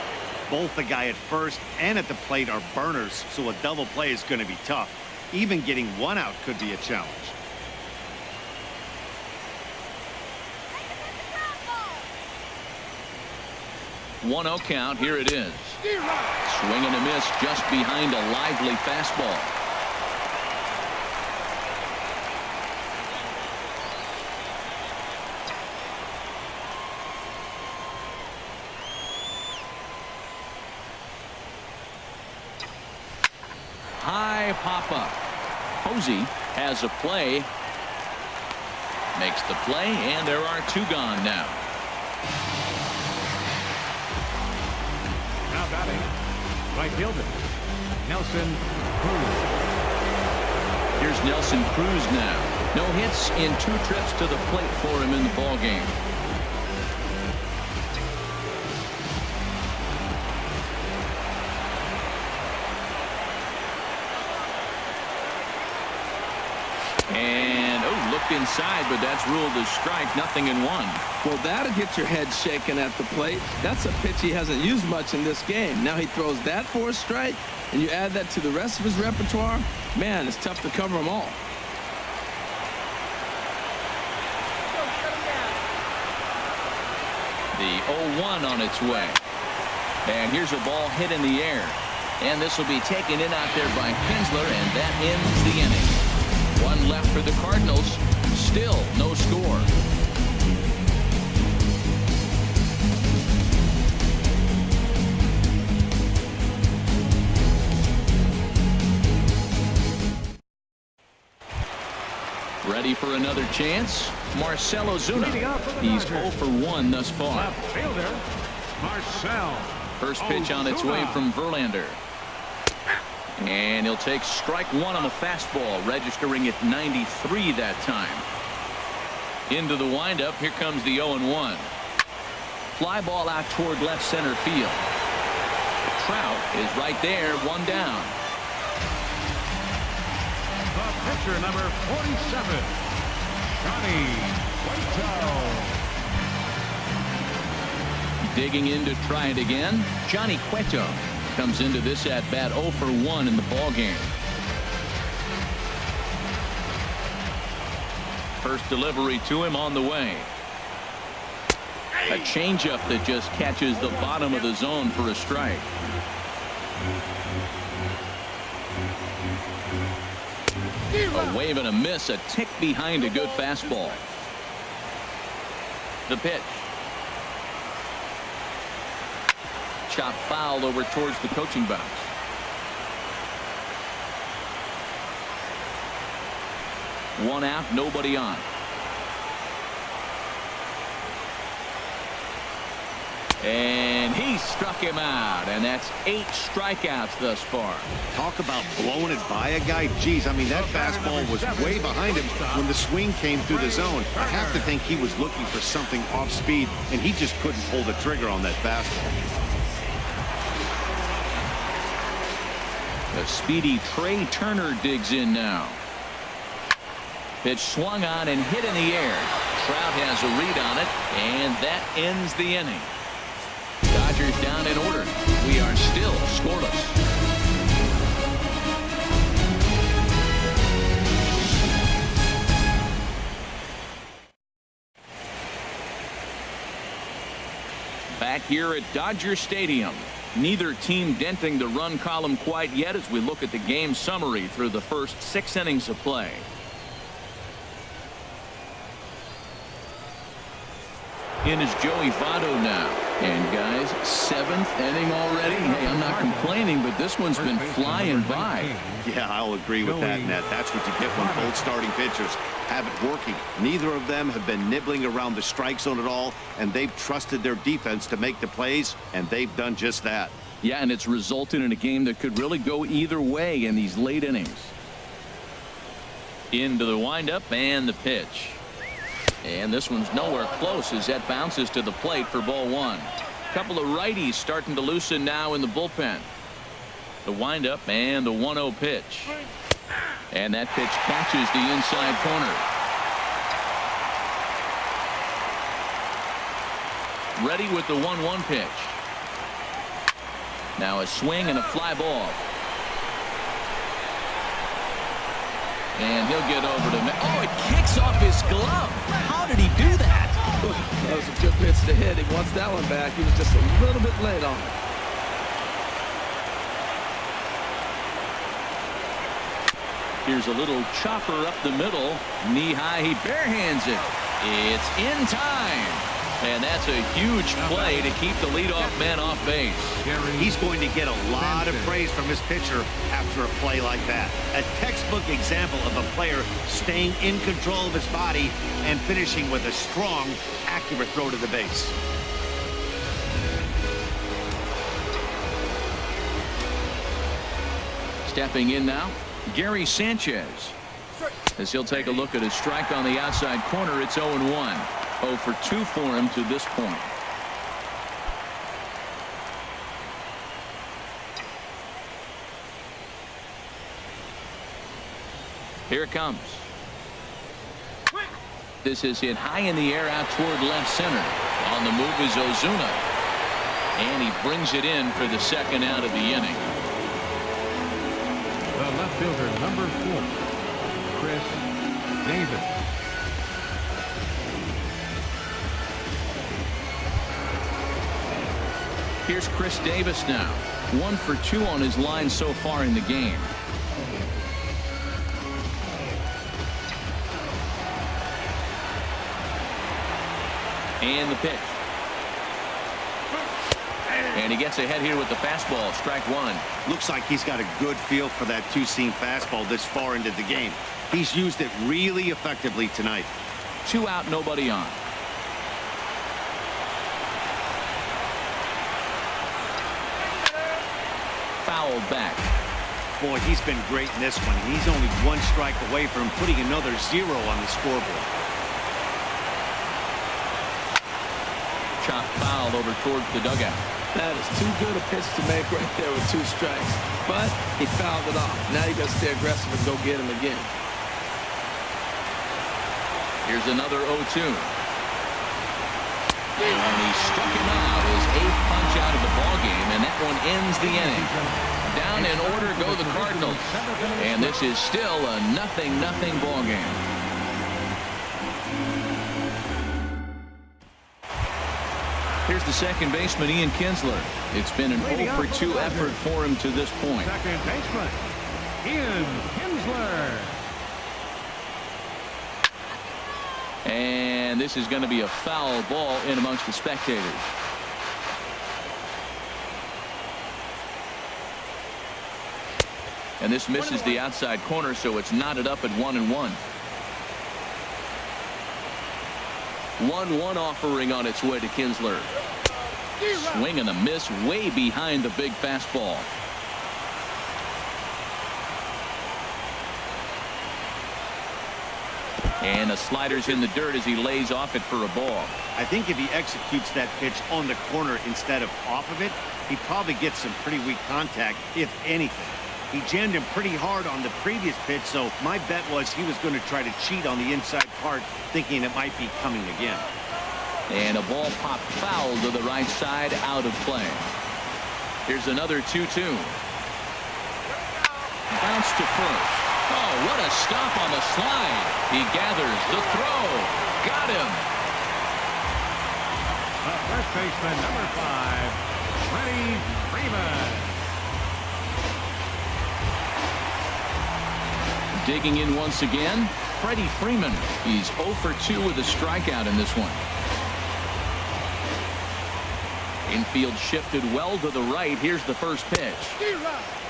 Both the guy at first and at the plate are burners, so a double play is going to be tough. Even getting one out could be a challenge. One 0 count. Here it is. Swing and a miss just behind a lively fastball. High pop-up. Posey has a play. Makes the play, and there are 2 gone now. Now batting, right fielder, Nelson Cruz. Here's Nelson Cruz now. No hits in 2 trips to the plate for him in the ballgame. And looked inside, but that's ruled as strike. 0-1. Well, that'll get your head shaken at the plate. That's a pitch he hasn't used much in this game. Now he throws that for a strike, and you add that to the rest of his repertoire. Man, it's tough to cover them all. The 0-1 on its way. And here's a ball hit in the air. And this will be taken in out there by Kinsler, and that ends the inning. 1 left for the Cardinals. Still no score. Ready for another chance? Marcell Ozuna. He's 0 for 1 thus far. Left fielder, Marcell. First pitch on its way from Verlander. And he'll take strike 1 on the fastball, registering at 93 that time. Into the windup. Here comes the 0-1. Fly ball out toward left center field. Trout is right there, 1 down. The pitcher, number 47, Johnny Cueto. Digging in to try it again. Johnny Cueto comes into this at bat 0 for 1 in the ball game. First delivery to him on the way. A changeup that just catches the bottom of the zone for a strike. A wave and a miss, a tick behind a good fastball. The pitch. Chop foul over towards the coaching box. One out, nobody on. And he struck him out, and that's 8 strikeouts thus far. Talk about blowing it by a guy. Geez, I mean, that fastball was way behind him when the swing came through the zone. I have to think he was looking for something off speed, and he just couldn't pull the trigger on that fastball. The speedy Trey Turner digs in now. Pitch swung on and hit in the air. Trout has a read on it, and that ends the inning. Dodgers down in order. We are still scoreless. Back here at Dodger Stadium. Neither team denting the run column quite yet as we look at the game summary through the first 6 innings of play. In is Joey Votto now. And guys, 7th inning already. Hey, I'm not complaining, but this one's been flying by. Yeah, I'll agree with that, Nat. That's what you get when both starting pitchers have it working. Neither of them have been nibbling around the strike zone at all, and they've trusted their defense to make the plays, and they've done just that. Yeah, and it's resulted in a game that could really go either way in these late innings. Into the windup and the pitch. And this one's nowhere close as that bounces to the plate for ball 1. Couple of righties starting to loosen now in the bullpen. The windup and the 1-0 pitch. And that pitch catches the inside corner. Ready with the 1-1 pitch. Now a swing and a fly ball. And he'll get over to oh, it kicks off his glove. How did he do that? That was a good pitch to hit. He wants that one back. He was just a little bit late on it. Here's a little chopper up the middle. Knee high. He barehands it. It's in time. And that's a huge play to keep the leadoff man off base. He's going to get a lot of praise from his pitcher after a play like that. A textbook example of a player staying in control of his body and finishing with a strong, accurate throw to the base. Stepping in now, Gary Sanchez. As he'll take a look at his strike on the outside corner, it's 0-1. 0 for 2 for him to this point. Here it comes. This is hit high in the air out toward left center. On the move is Ozuna. And he brings it in for the 2nd out of the inning. The left fielder, number 4, Chris Davis. Here's Chris Davis now. 1 for 2 on his line so far in the game. And the pitch. And he gets ahead here with the fastball. Strike 1. Looks like he's got a good feel for that two-seam fastball this far into the game. He's used it really effectively tonight. 2 out, nobody on. Foul back. Boy, he's been great in this one. He's only 1 strike away from putting another 0 on the scoreboard. Chop foul over towards the dugout. That is too good a pitch to make right there with 2 strikes. But he fouled it off. Now you got to stay aggressive and go get him again. Here's another 0-2. And he struck him out. His 8th punch out of the ballgame, and that one ends the inning. Down in order go the Cardinals. And this is still a 0-0 ballgame. Here's the second baseman, Ian Kinsler. It's been an 0 for 2 effort for him to this point. Second baseman, Ian Kinsler. And this is going to be a foul ball in amongst the spectators. And this misses the outside corner, so it's knotted up at 1-1. 1-1 offering on its way to Kinsler. Swing and a miss way behind the big fastball. And the slider's in the dirt as he lays off it for a ball. I think if he executes that pitch on the corner instead of off of it, he probably gets some pretty weak contact, if anything. He jammed him pretty hard on the previous pitch, so my bet was he was going to try to cheat on the inside part, thinking it might be coming again. And a ball popped foul to the right side, out of play. Here's another 2-2. Bounce to first. Oh, what a stop on the slide. He gathers the throw. Got him. The first baseman, number 5, Freddie Freeman. Digging in once again, Freddie Freeman. He's 0 for 2 with a strikeout in this one. Infield shifted well to the right. Here's the first pitch.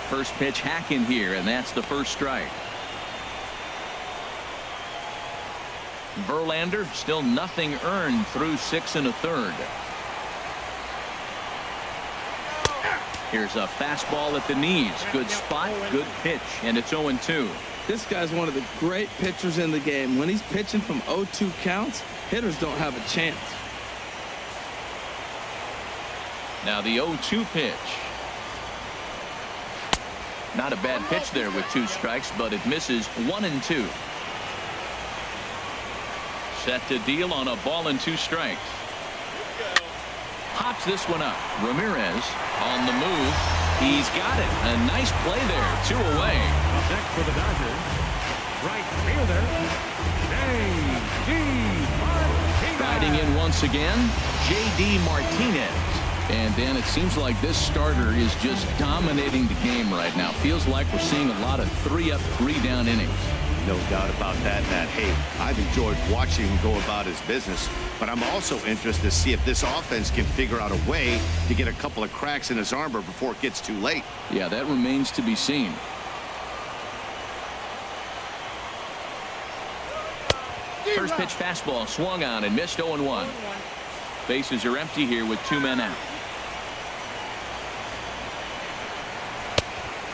First pitch hack in here, and that's the first strike. Verlander still nothing earned through 6 1/3. Here's a fastball at the knees. Good spot, good pitch, and it's 0-2. This guy's one of the great pitchers in the game. When he's pitching from 0-2 counts, hitters don't have a chance. Now the 0-2 pitch. Not a bad pitch there with 2 strikes, but it misses 1-2. Set to deal on a ball and 2 strikes. Pops this one up. Ramirez on the move. He's got it. A nice play there. 2 away. Up next for the Dodgers, right fielder, J.D. Martinez. Batting in once again, J.D. Martinez. And Dan, it seems like this starter is just dominating the game right now. Feels like we're seeing a lot of 3-up, 3-down innings. No doubt about that, Matt. Hey, I've enjoyed watching him go about his business, but I'm also interested to see if this offense can figure out a way to get a couple of cracks in his armor before it gets too late. Yeah, that remains to be seen. First pitch fastball swung on and missed. 0-1. Bases are empty here with 2 men out.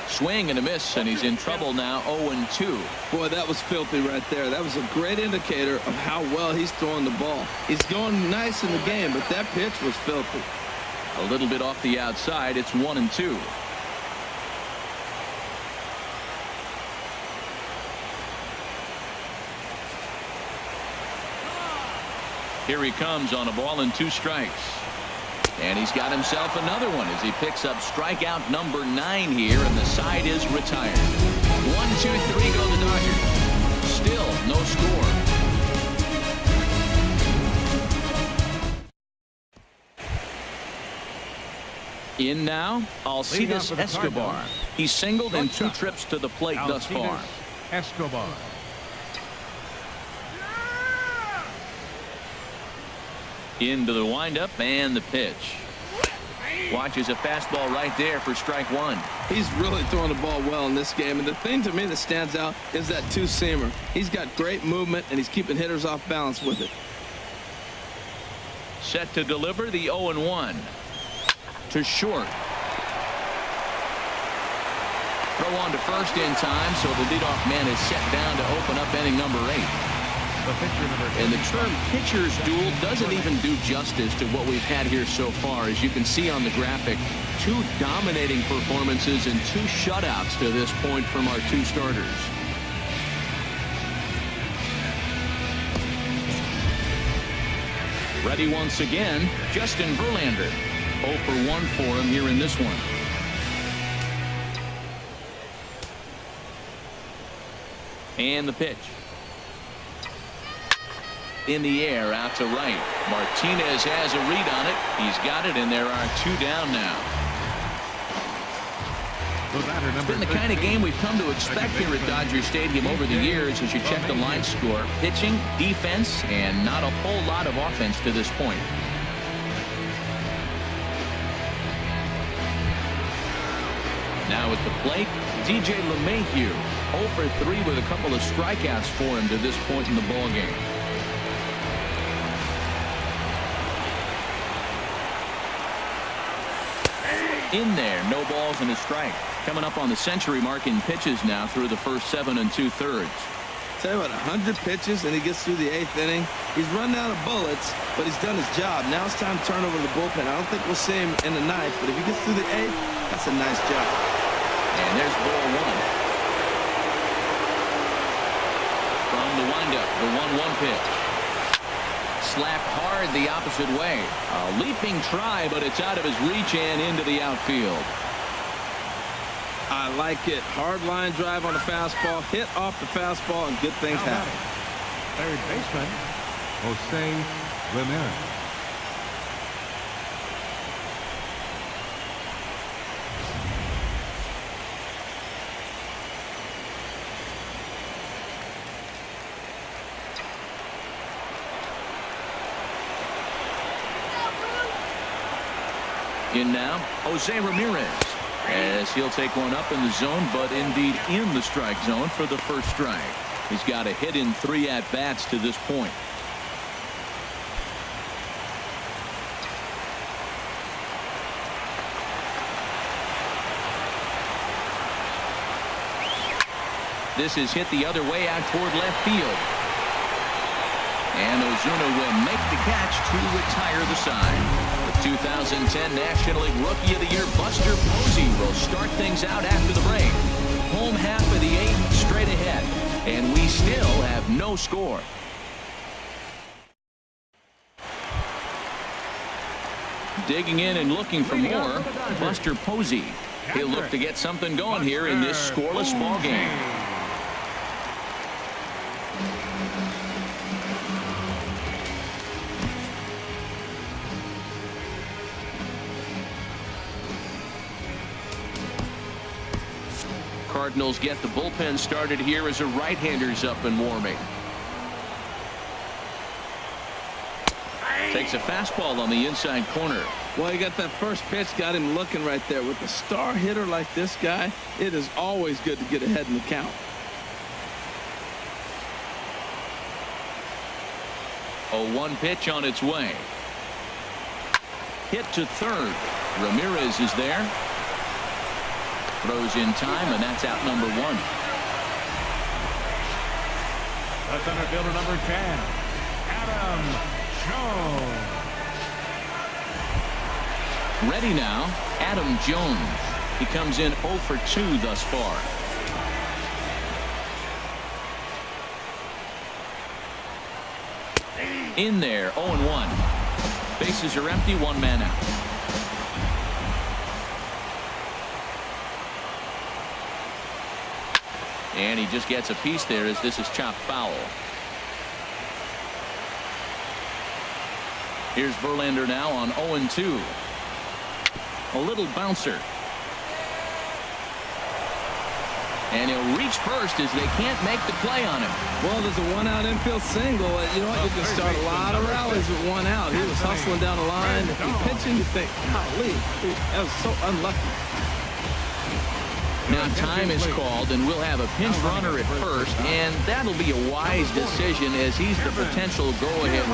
Swing and a miss, and he's in trouble now. 0-2. Boy, that was filthy right there. That was a great indicator of how well he's throwing the ball. He's going nice in the game, but that pitch was filthy. A little bit off the outside. It's 1-2. Here he comes on a ball and 2 strikes. And he's got himself another one as he picks up strikeout number 9 here, and the side is retired. 1, 2, 3 go the Dodgers. Still no score. In now, Alcides Escobar. He's singled in 2 trips to the plate thus far. Escobar. Into the windup and the pitch. Watches a fastball right there for strike 1. He's really throwing the ball well in this game, and the thing to me that stands out is that 2-seamer. He's got great movement, and he's keeping hitters off balance with it. Set to deliver the 0-1. To short. Throw on to first in time, so the leadoff man is set down to open up inning number 8. And the term pitcher's duel doesn't even do justice to what we've had here so far. As you can see on the graphic, 2 dominating performances and 2 shutouts to this point from our 2 starters. Ready once again, Justin Verlander. 0 for 1 for him here in this one. And the pitch. In the air, out to right. Martinez has a read on it. He's got it, and there are 2 down now. It's been the kind of game we've come to expect here at Dodger Stadium over the years as you check the line score. Pitching, defense, and not a whole lot of offense to this point. Now at the plate, DJ LeMahieu. 0 for 3 with a couple of strikeouts for him to this point in the ballgame. In there, no balls and a strike. Coming up on the century mark in pitches now through the first 7 2/3. Tell you what, 100 pitches and he gets through the 8th inning. He's run out of bullets, but he's done his job. Now it's time to turn over the bullpen. I don't think we'll see him in the 9th, but if he gets through the 8th, that's a nice job. And there's ball 1. From the windup, the 1-1 pitch. Slapped hard the opposite way. A leaping try, but it's out of his reach and into the outfield. I like it. Hard line drive on the fastball, hit off the fastball, and good things happen. Third baseman, Jose Ramirez. In now, Jose Ramirez, as he'll take one up in the zone, but indeed in the strike zone for the first strike. He's got a hit in 3 at-bats to this point. This is hit the other way out toward left field. And Ozuna will make the catch to retire the side. The 2010 National League Rookie of the Year, Buster Posey, will start things out after the break. Home half of the 8th, straight ahead. And we still have no score. Digging in and looking for more, Buster Posey. He'll look to get something going here in this scoreless ball game. Cardinals get the bullpen started here as a right-hander's up and warming. Takes a fastball on the inside corner. Well, he got that first pitch, got him looking right there. With a star hitter like this guy, it is always good to get ahead in the count. A 1 pitch on its way. Hit to third. Ramirez is there. Throws in time, and that's out number 1. The center fielder, number 10, Adam Jones. Ready now, Adam Jones. He comes in 0 for 2 thus far. In there, 0-1. Bases are empty, 1 man out. And he just gets a piece there as this is chopped foul. Here's Verlander now on 0-2. A little bouncer. And he'll reach first as they can't make the play on him. Well, there's a 1-out infield single. You know what? You can start a lot of rallies with 1 out. He was hustling down the line. If you're pitching, you think, golly, that was so unlucky. Now time is called, and we'll have a pinch runner at first, and that'll be a wise decision as he's the potential go-ahead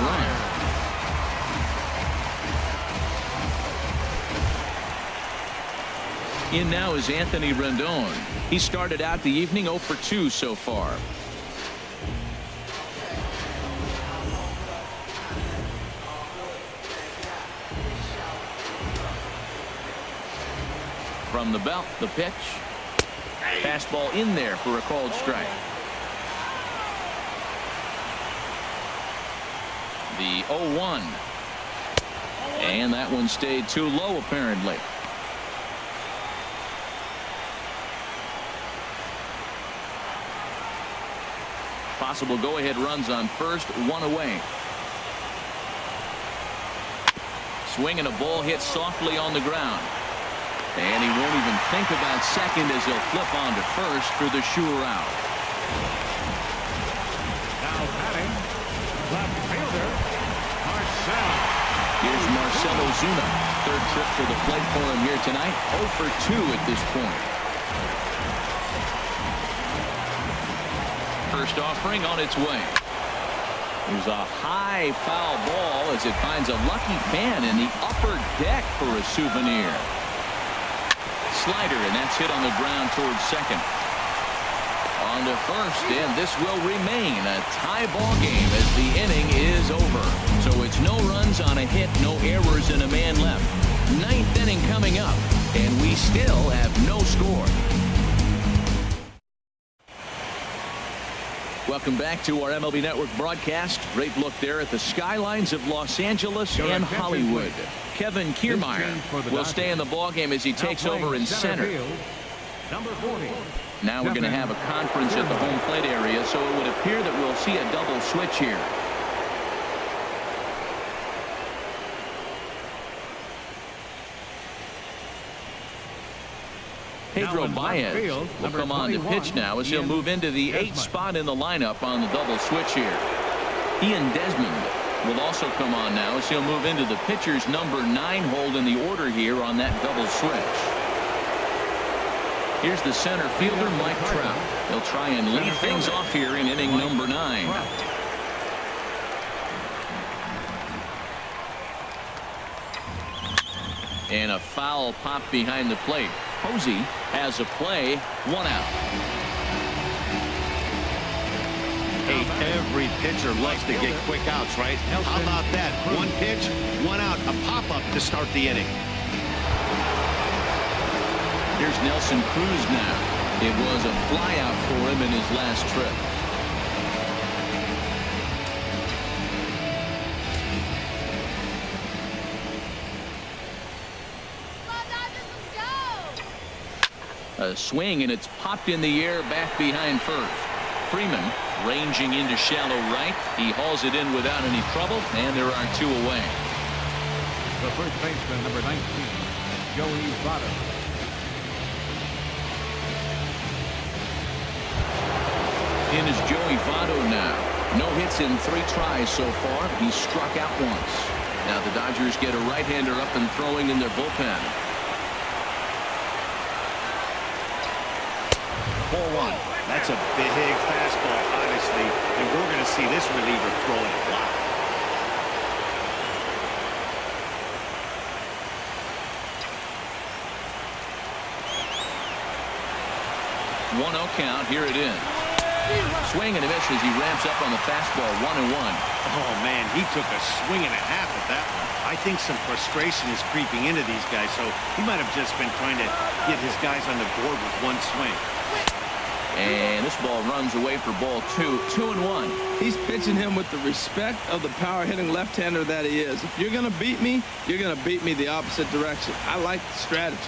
run. In now is Anthony Rendon. He started out the evening 0 for 2 so far. From the belt, the pitch. Fastball in there for a called strike. The 0-1. And that one stayed too low apparently. Possible go-ahead runs on first, 1 away. Swinging a ball hit softly on the ground. And he won't even think about second as he'll flip on to first for the sure out. Now batting, left fielder, Marcell. Here's Marcell Ozuna. Third trip to the plate for him here tonight. 0 for 2 at this point. First offering on its way. There's a high foul ball as it finds a lucky fan in the upper deck for a souvenir. slider, and that's hit on the ground towards second. On to first, and this will remain a tie ball game as the inning is over. So it's no runs on a hit, no errors, and a man left. Ninth inning coming up, and we still have no score. Welcome back to our MLB Network broadcast. Great look there at the skylines of Los Angeles and Hollywood. Kevin Kiermaier will stay in the ballgame as he takes over in center. Number 40. Now we're going to have a conference at the home plate area, so it would appear that we'll see a double switch here. Pedro Baez will come on to pitch now as he'll move into the 8th spot in the lineup on the double switch here. Ian Desmond will also come on now as he'll move into the pitcher's number 9 hold in the order here on that double switch. Here's the center fielder, Mike Trout. He'll try and lead things off here in inning number 9. And a foul pop behind the plate. Posey has a play, 1 out. Hey, every pitcher loves to get quick outs, right? How about that? 1 pitch, 1 out, a pop-up to start the inning. Here's Nelson Cruz now. It was a flyout for him in his last trip. A swing, and it's popped in the air back behind first. Freeman ranging into shallow right. He hauls it in without any trouble, and there are 2 away. The first baseman, number 19, Joey Votto. In is Joey Votto now. No hits in 3 tries so far. He's struck out once. Now the Dodgers get a right-hander up and throwing in their bullpen. 4-1. That's a big fastball, honestly, and we're going to see this reliever throw it a lot. 1-0 count. Here it is. Swing and a miss as he ramps up on the fastball. 1-1. Oh, man, he took a swing and a half at that one. I think some frustration is creeping into these guys, so he might have just been trying to get his guys on the board with 1 swing. And this ball runs away for ball 2. 2-1. He's pitching him with the respect of the power-hitting left-hander that he is. If you're going to beat me, you're going to beat me the opposite direction. I like the strategy.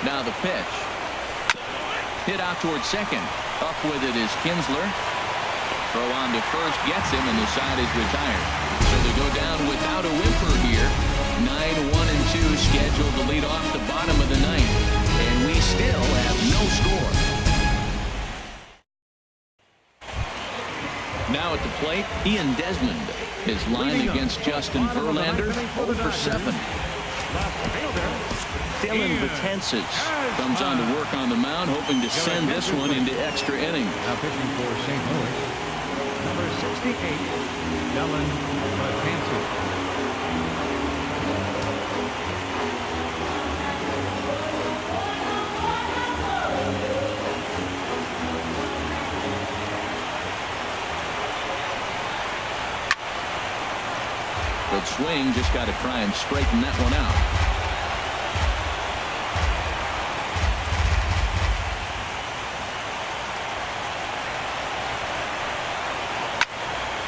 Now the pitch. Hit out towards second. Up with it is Kinsler. Throw on to first gets him, and the side is retired. So they go down without a whimper here. 9-1-2 scheduled to lead off the bottom of the 9th. And we still have no score. Now at the plate, Ian Desmond. His line against Justin Verlander, 0 for 7. Dylan Betances comes on to work on the mound, hoping to send this one into extra innings. Now pitching for St. Louis, number 68, Dylan Betances. Good swing, just got to try and straighten that one out.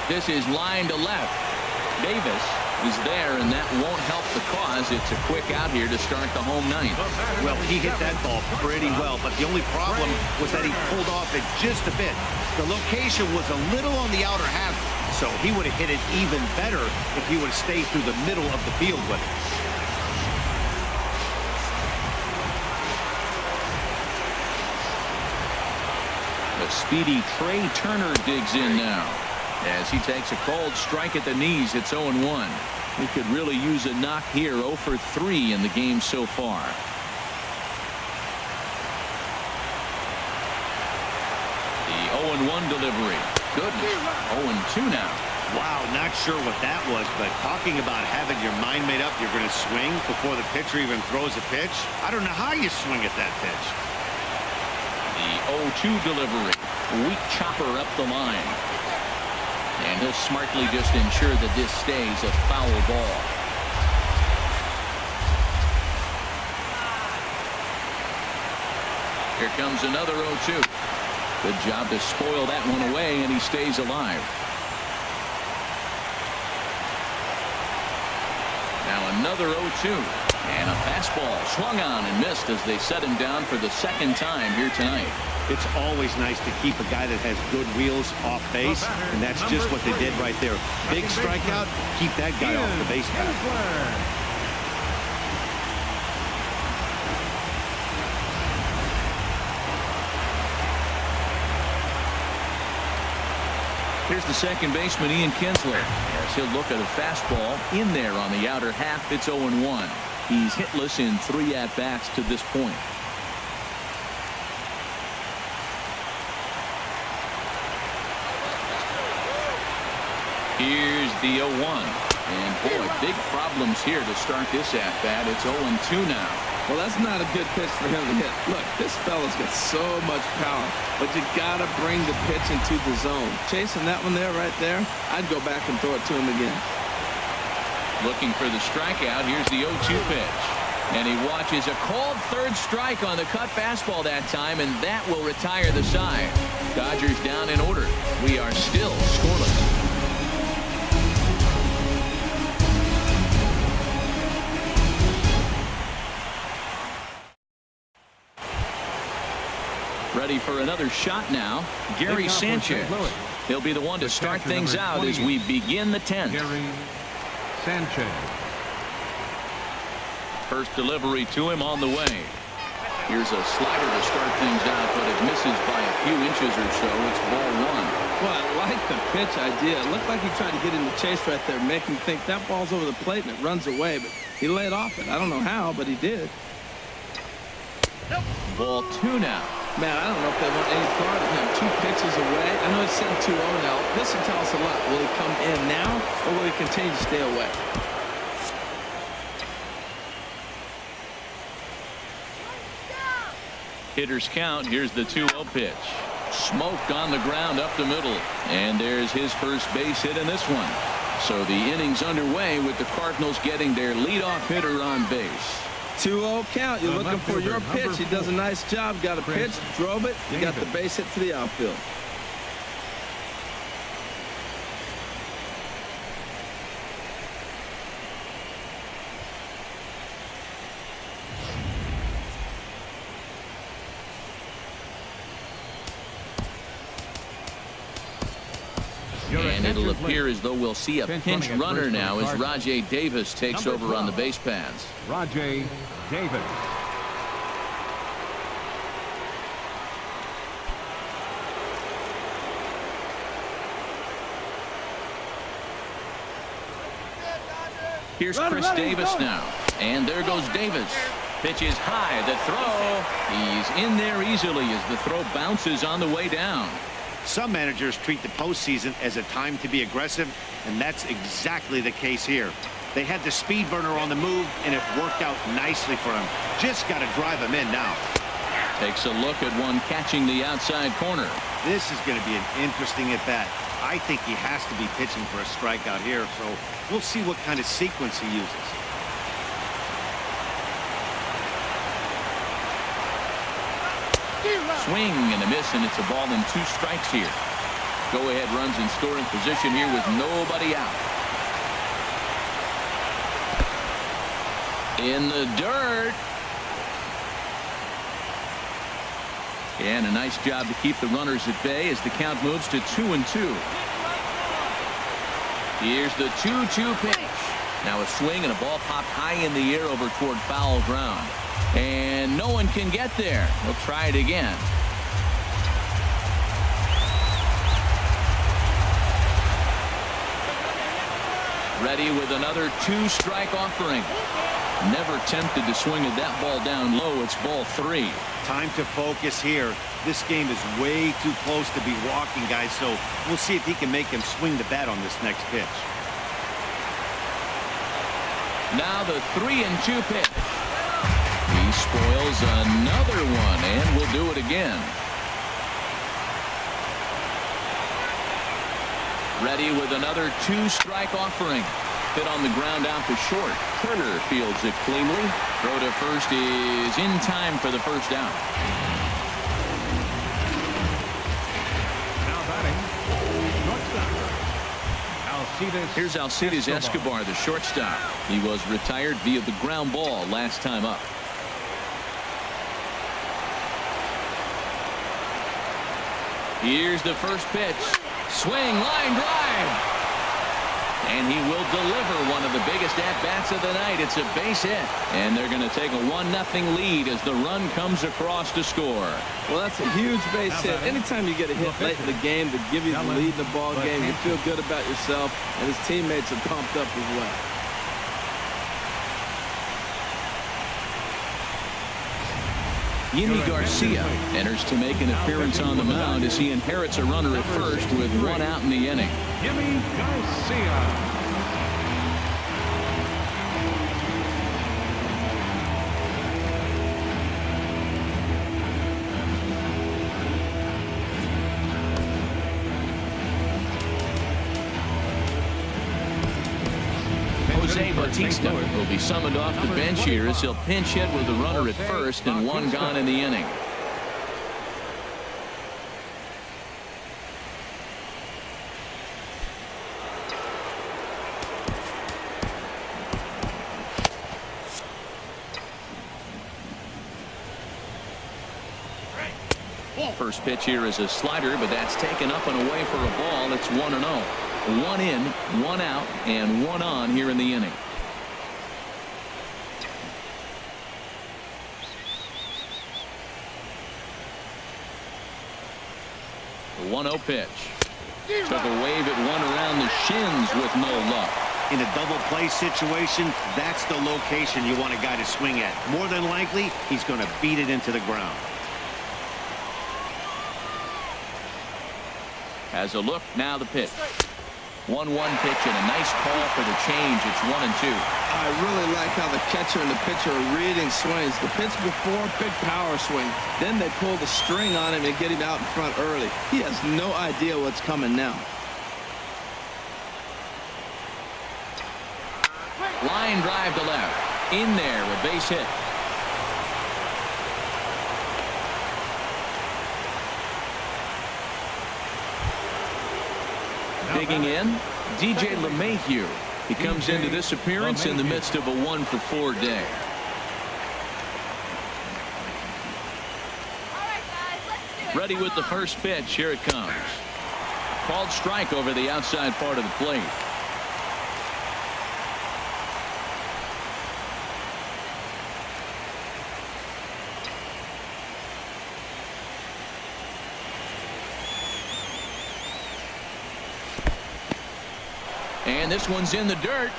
This is line to left. Davis is there, and that won't help the cause. It's a quick out here to start the home 9th. Well, he hit that ball pretty well, but the only problem was that he pulled off it just a bit. The location was a little on the outer half, so he would have hit it even better if he would have stayed through the middle of the field with it. The speedy Trey Turner digs in now as he takes a cold strike at the knees. It's 0-1. He could really use a knock here. 0 for 3 in the game so far. The 0-1 delivery. Goodness. 0-2 now. Wow, not sure what that was, but talking about having your mind made up, you're going to swing before the pitcher even throws a pitch. I don't know how you swing at that pitch. The 0-2 delivery. Weak chopper up the line. And he'll smartly just ensure that this stays a foul ball. Here comes another 0-2. Good job to spoil that one away, and he stays alive. Now another 0-2. And a fastball swung on and missed as they set him down for the second time here tonight. It's always nice to keep a guy that has good wheels off base, and that's just what they did right there. Big strikeout, keep that guy off the base path. Here's the second baseman, Ian Kinsler, as he'll look at a fastball in there on the outer half. It's 0-1. He's hitless in 3 at-bats to this point. Here's the 0-1. And boy, big problems here to start this at-bat. It's 0-2 now. Well, that's not a good pitch for him to hit. Look, this fella's got so much power, but you got to bring the pitch into the zone. Chasing that one there, right there, I'd go back and throw it to him again. Looking for the strikeout. Here's the 0-2 pitch. And he watches a called third strike on the cut fastball that time, and that will retire the side. Dodgers down in order. We are still scoreless. Ready for another shot now. Gary Sanchez. He'll be the one to start things out as we begin the 10th. Gary Sanchez. First delivery to him on the way. Here's a slider to start things out, but it misses by a few inches or so. It's ball 1. Well, I like the pitch idea. It looked like he tried to get in the chase right there, make him think that ball's over the plate and it runs away, but he laid off it. I don't know how, but he did. Ball 2 now. Man, I don't know if they want any part of him. 2 pitches away. I know it's sitting 2-0 now. This will tell us a lot. Will he come in now, or will he continue to stay away? Hitters count. Here's the 2-0 pitch. Smoked on the ground up the middle. And there's his first base hit in this one. So the inning's underway with the Cardinals getting their leadoff hitter on base. 2-0 count. You're looking for your pitch. He does a nice job. Got a pitch, drove it. He got the base hit to the outfield. And it'll appear as though we'll see a pinch runner now as Rajay Davis takes over on the base paths. Rajay Davis. Here's Chris Davis now. And there goes Davis. Pitch is high. The throw. He's in there easily as the throw bounces on the way down. Some managers treat the postseason as a time to be aggressive, and that's exactly the case here. They had the speed burner on the move, and it worked out nicely for him. Just got to drive him in now. Takes a look at one catching the outside corner. This is going to be an interesting at-bat. I think he has to be pitching for a strikeout here, so we'll see what kind of sequence he uses. Swing and a miss, and it's a ball and 2 strikes here. Go-ahead runs in scoring position here with nobody out. In the dirt. And a nice job to keep the runners at bay as the count moves to 2-2. Here's the 2-2 pitch. Now a swing and a ball popped high in the air over toward foul ground. And no one can get there. We'll try it again. Ready with another 2-strike offering. Never tempted to swing at that ball down low. It's ball 3. Time to focus here. This game is way too close to be walking, guys, so we'll see if he can make him swing the bat on this next pitch. Now the 3-2 pitch. He spoils another one and will do it again. Ready with another 2-strike offering. Hit on the ground out to short. Turner fields it cleanly. Throw to first is in time for the first out. Now batting, shortstop. Here's Alcides Escobar, the shortstop. He was retired via the ground ball last time up. Here's the first pitch. Swing, line drive. And he will deliver one of the biggest at-bats of the night. It's a base hit. And they're going to take a 1-0 lead as the run comes across to score. Well, that's a huge base hit. Anytime you get a hit late in the game to give you the lead in the ball game, you feel good about yourself, and his teammates are pumped up as well. Yimi Garcia enters to make an appearance on the mound as he inherits a runner at first with 1 out in the inning. Yimi Garcia. Jose Bautista will be summoned off the bench here as he'll pinch hit with the runner at first and 1 gone in the inning. First pitch here is a slider, but that's taken up and away for a ball. It's 1-0. 1 in, 1 out, and 1 on here in the inning. The 1-0 pitch. Took a wave at one around the shins with no luck. In a double play situation, that's the location you want a guy to swing at. More than likely, he's going to beat it into the ground. Has a look, now the pitch. 1-1 pitch and a nice call for the change. It's 1-2. I really like how the catcher and the pitcher are reading swings. The pitch before, big power swing. Then they pull the string on him and get him out in front early. He has no idea what's coming now. Line drive to left. In there, a base hit. Digging in, DJ LeMahieu. He comes into this appearance in the midst of a 1-for-4 day. Ready with the first pitch. Here it comes. Called strike over the outside part of the plate. And this one's in the dirt.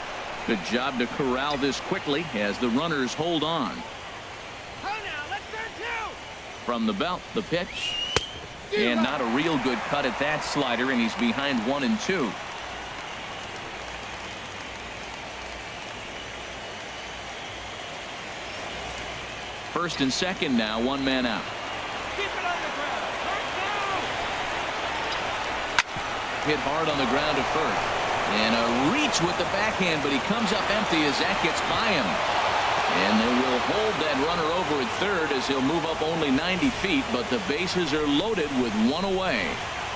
Good job to corral this quickly as the runners hold on. From the belt, the pitch. And not a real good cut at that slider, and he's behind 1-2. First and second now, 1 man out. Hit hard on the ground at first. And a reach with the backhand, but he comes up empty as that gets by him. And they will hold that runner over at third as he'll move up only 90 feet, but the bases are loaded with 1 away.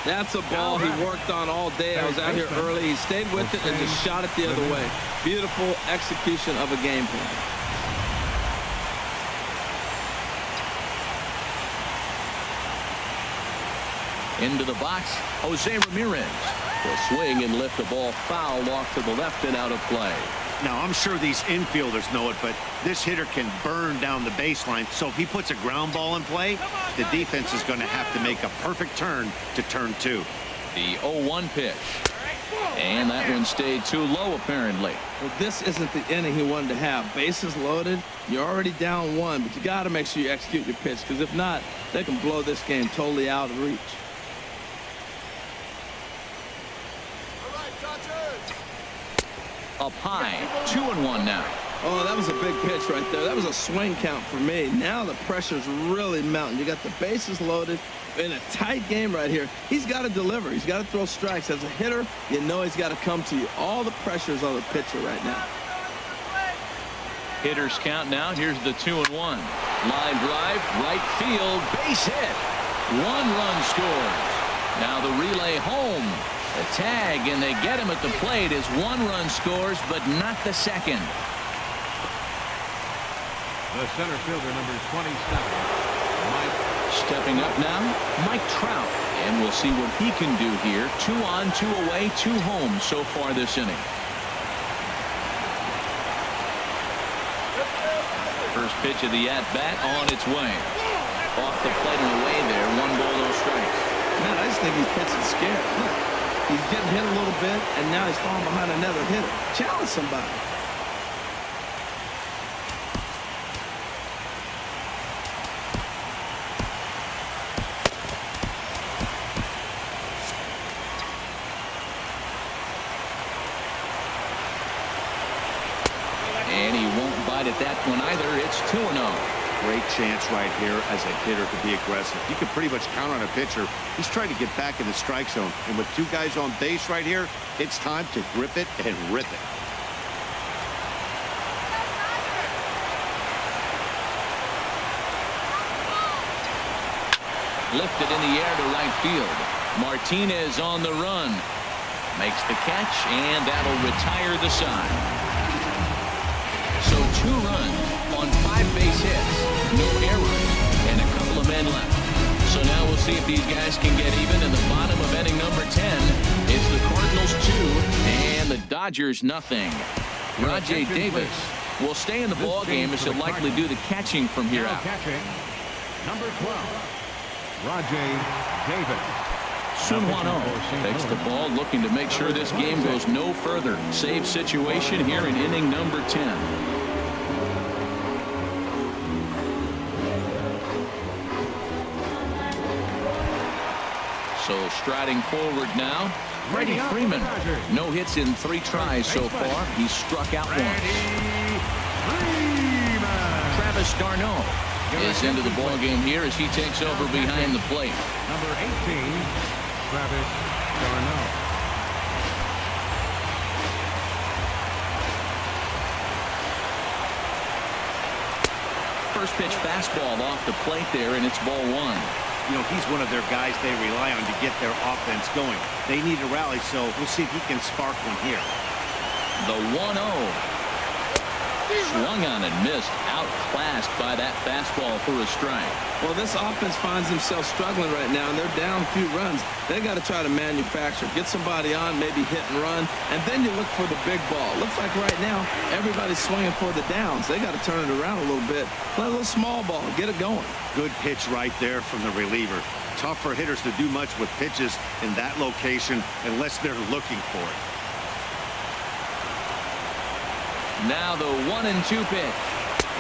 That's a ball he worked on all day. I was out here early. He stayed with it and just shot it the other way. Beautiful execution of a game plan. Into the box, Jose Ramirez will swing and lift the ball foul off to the left and out of play. Now, I'm sure these infielders know it, but this hitter can burn down the baseline. So if he puts a ground ball in play, the defense is going to have to make a perfect turn to turn 2. The 0-1 pitch. And that one stayed too low, apparently. Well, this isn't the inning he wanted to have. Bases loaded. You're already down 1, but you got to make sure you execute your pitch, because if not, they can blow this game totally out of reach. Up high, 2-1 now. Oh, that was a big pitch right there. That was a swing count for me. Now the pressure's really mounting. You got the bases loaded in a tight game right here. He's got to deliver. He's got to throw strikes. As a hitter, you know he's got to come to you. All the pressure's on the pitcher right now. Hitters count now. Here's the 2-1. Line drive, right field, base hit. 1 run scores. Now the relay home. The tag, and they get him at the plate as 1 run scores, but not the second. The center fielder, number 27, Mike. Stepping up now, Mike Trout. And we'll see what he can do here. 2 on, 2 away, 2 home so far this inning. First pitch of the at-bat on its way. Off the plate and away there. 1 ball, no strikes. Man, I just think he's pitching scared. Look, he's getting hit a little bit, and now he's falling behind another hitter. Challenge somebody. And he won't bite at that one either. It's 2-0. Great chance right here as a hitter to be aggressive. You can pretty much count on a pitcher. He's trying to get back in the strike zone. And with 2 guys on base right here, it's time to grip it and rip it. Lifted in the air to right field. Martinez on the run. Makes the catch, and that'll retire the side. So 2 runs on 5 base hits, no errors, and a couple of men left. So now we'll see if these guys can get even in the bottom of inning number 10. It's the Cardinals 2 and the Dodgers nothing. Rajay Davis will stay in the ball game as he'll likely do the catching from here out. Catching, number 12, Rajay Davis. Sunhwano takes the ball, looking to make sure this game goes no further. Save situation here in inning number 10. So striding forward now, Freddie Freeman. No hits in 3 tries so far. He's struck out once. Travis d'Arnaud is into the ball game here as he takes over behind the plate. Number 18, Travis d'Arnaud. First pitch fastball off the plate there, and it's ball 1. You know, he's one of their guys they rely on to get their offense going. They need a rally, so we'll see if he can spark one here. The 1-0. Swung on and missed. Outclassed by that fastball for a strike. Well, this offense finds themselves struggling right now, and they're down a few runs. They got to try to manufacture, get somebody on, maybe hit and run, and then you look for the big ball. Looks like right now everybody's swinging for the downs. They got to turn it around a little bit. Play a little small ball, get it going. Good pitch right there from the reliever. Tough for hitters to do much with pitches in that location unless they're looking for it. Now the 1-2 pitch.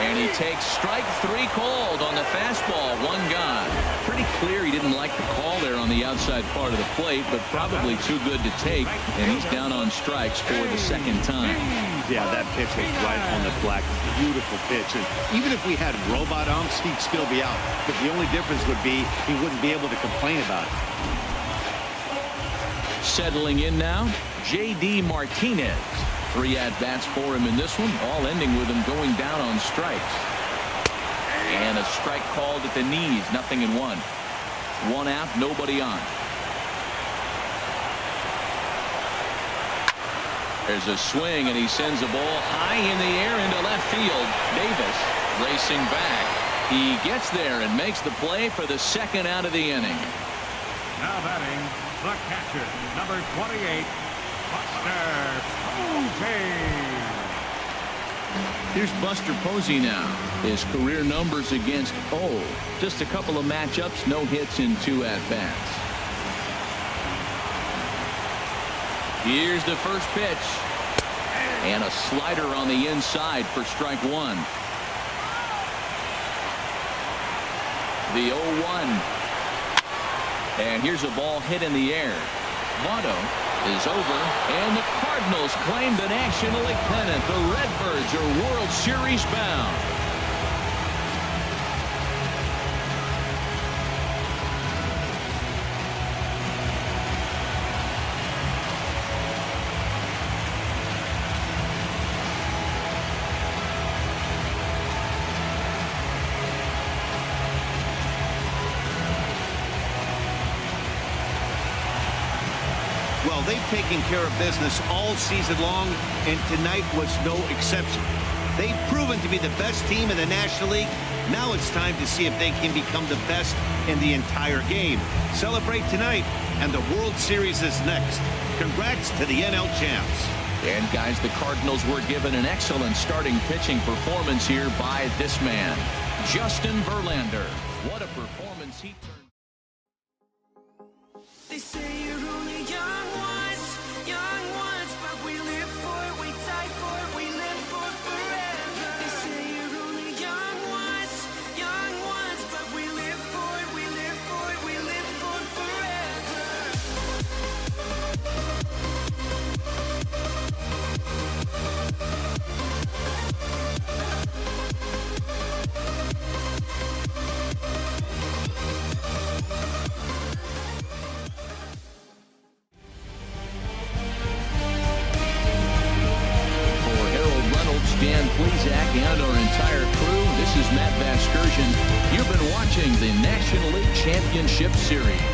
And he takes strike 3 called on the fastball. 1 gone. Pretty clear he didn't like the call there on the outside part of the plate, but probably too good to take. And he's down on strikes for the 2nd time. Yeah, that pitch was right on the black. Beautiful pitch. And even if we had robot umps, he'd still be out. But the only difference would be he wouldn't be able to complain about it. Settling in now, J.D. Martinez. 3 at-bats for him in this one, all ending with him going down on strikes. And a strike called at the knees, 0-1. 1 out, nobody on. There's a swing, and he sends a ball high in the air into left field. Davis racing back. He gets there and makes the play for the 2nd out of the inning. Now batting, the catcher, number 28, Buster Posey. Here's Buster Posey now. His career numbers against just a couple of matchups, no hits in 2 at-bats. Here's the first pitch. And a slider on the inside for strike one. The 0-1. And here's a ball hit in the air. Votto is over, and the Cardinals claim the National League pennant. The Redbirds are World Series bound. Well, they've taken care of business all season long, and tonight was no exception. They've proven to be the best team in the National League. Now it's time to see if they can become the best in the entire game. Celebrate tonight, and the World Series is next. Congrats to the NL champs. And guys, the Cardinals were given an excellent starting pitching performance here by this man, Justin Verlander. What a performance he turned. They say you're only young ones, but we live for it, we die for it, we live for forever. They say you're only young ones, but we live for it, we live for it, we live for Dan Plezak and our entire crew, this is Matt Vasgersian. You've been watching the National League Championship Series.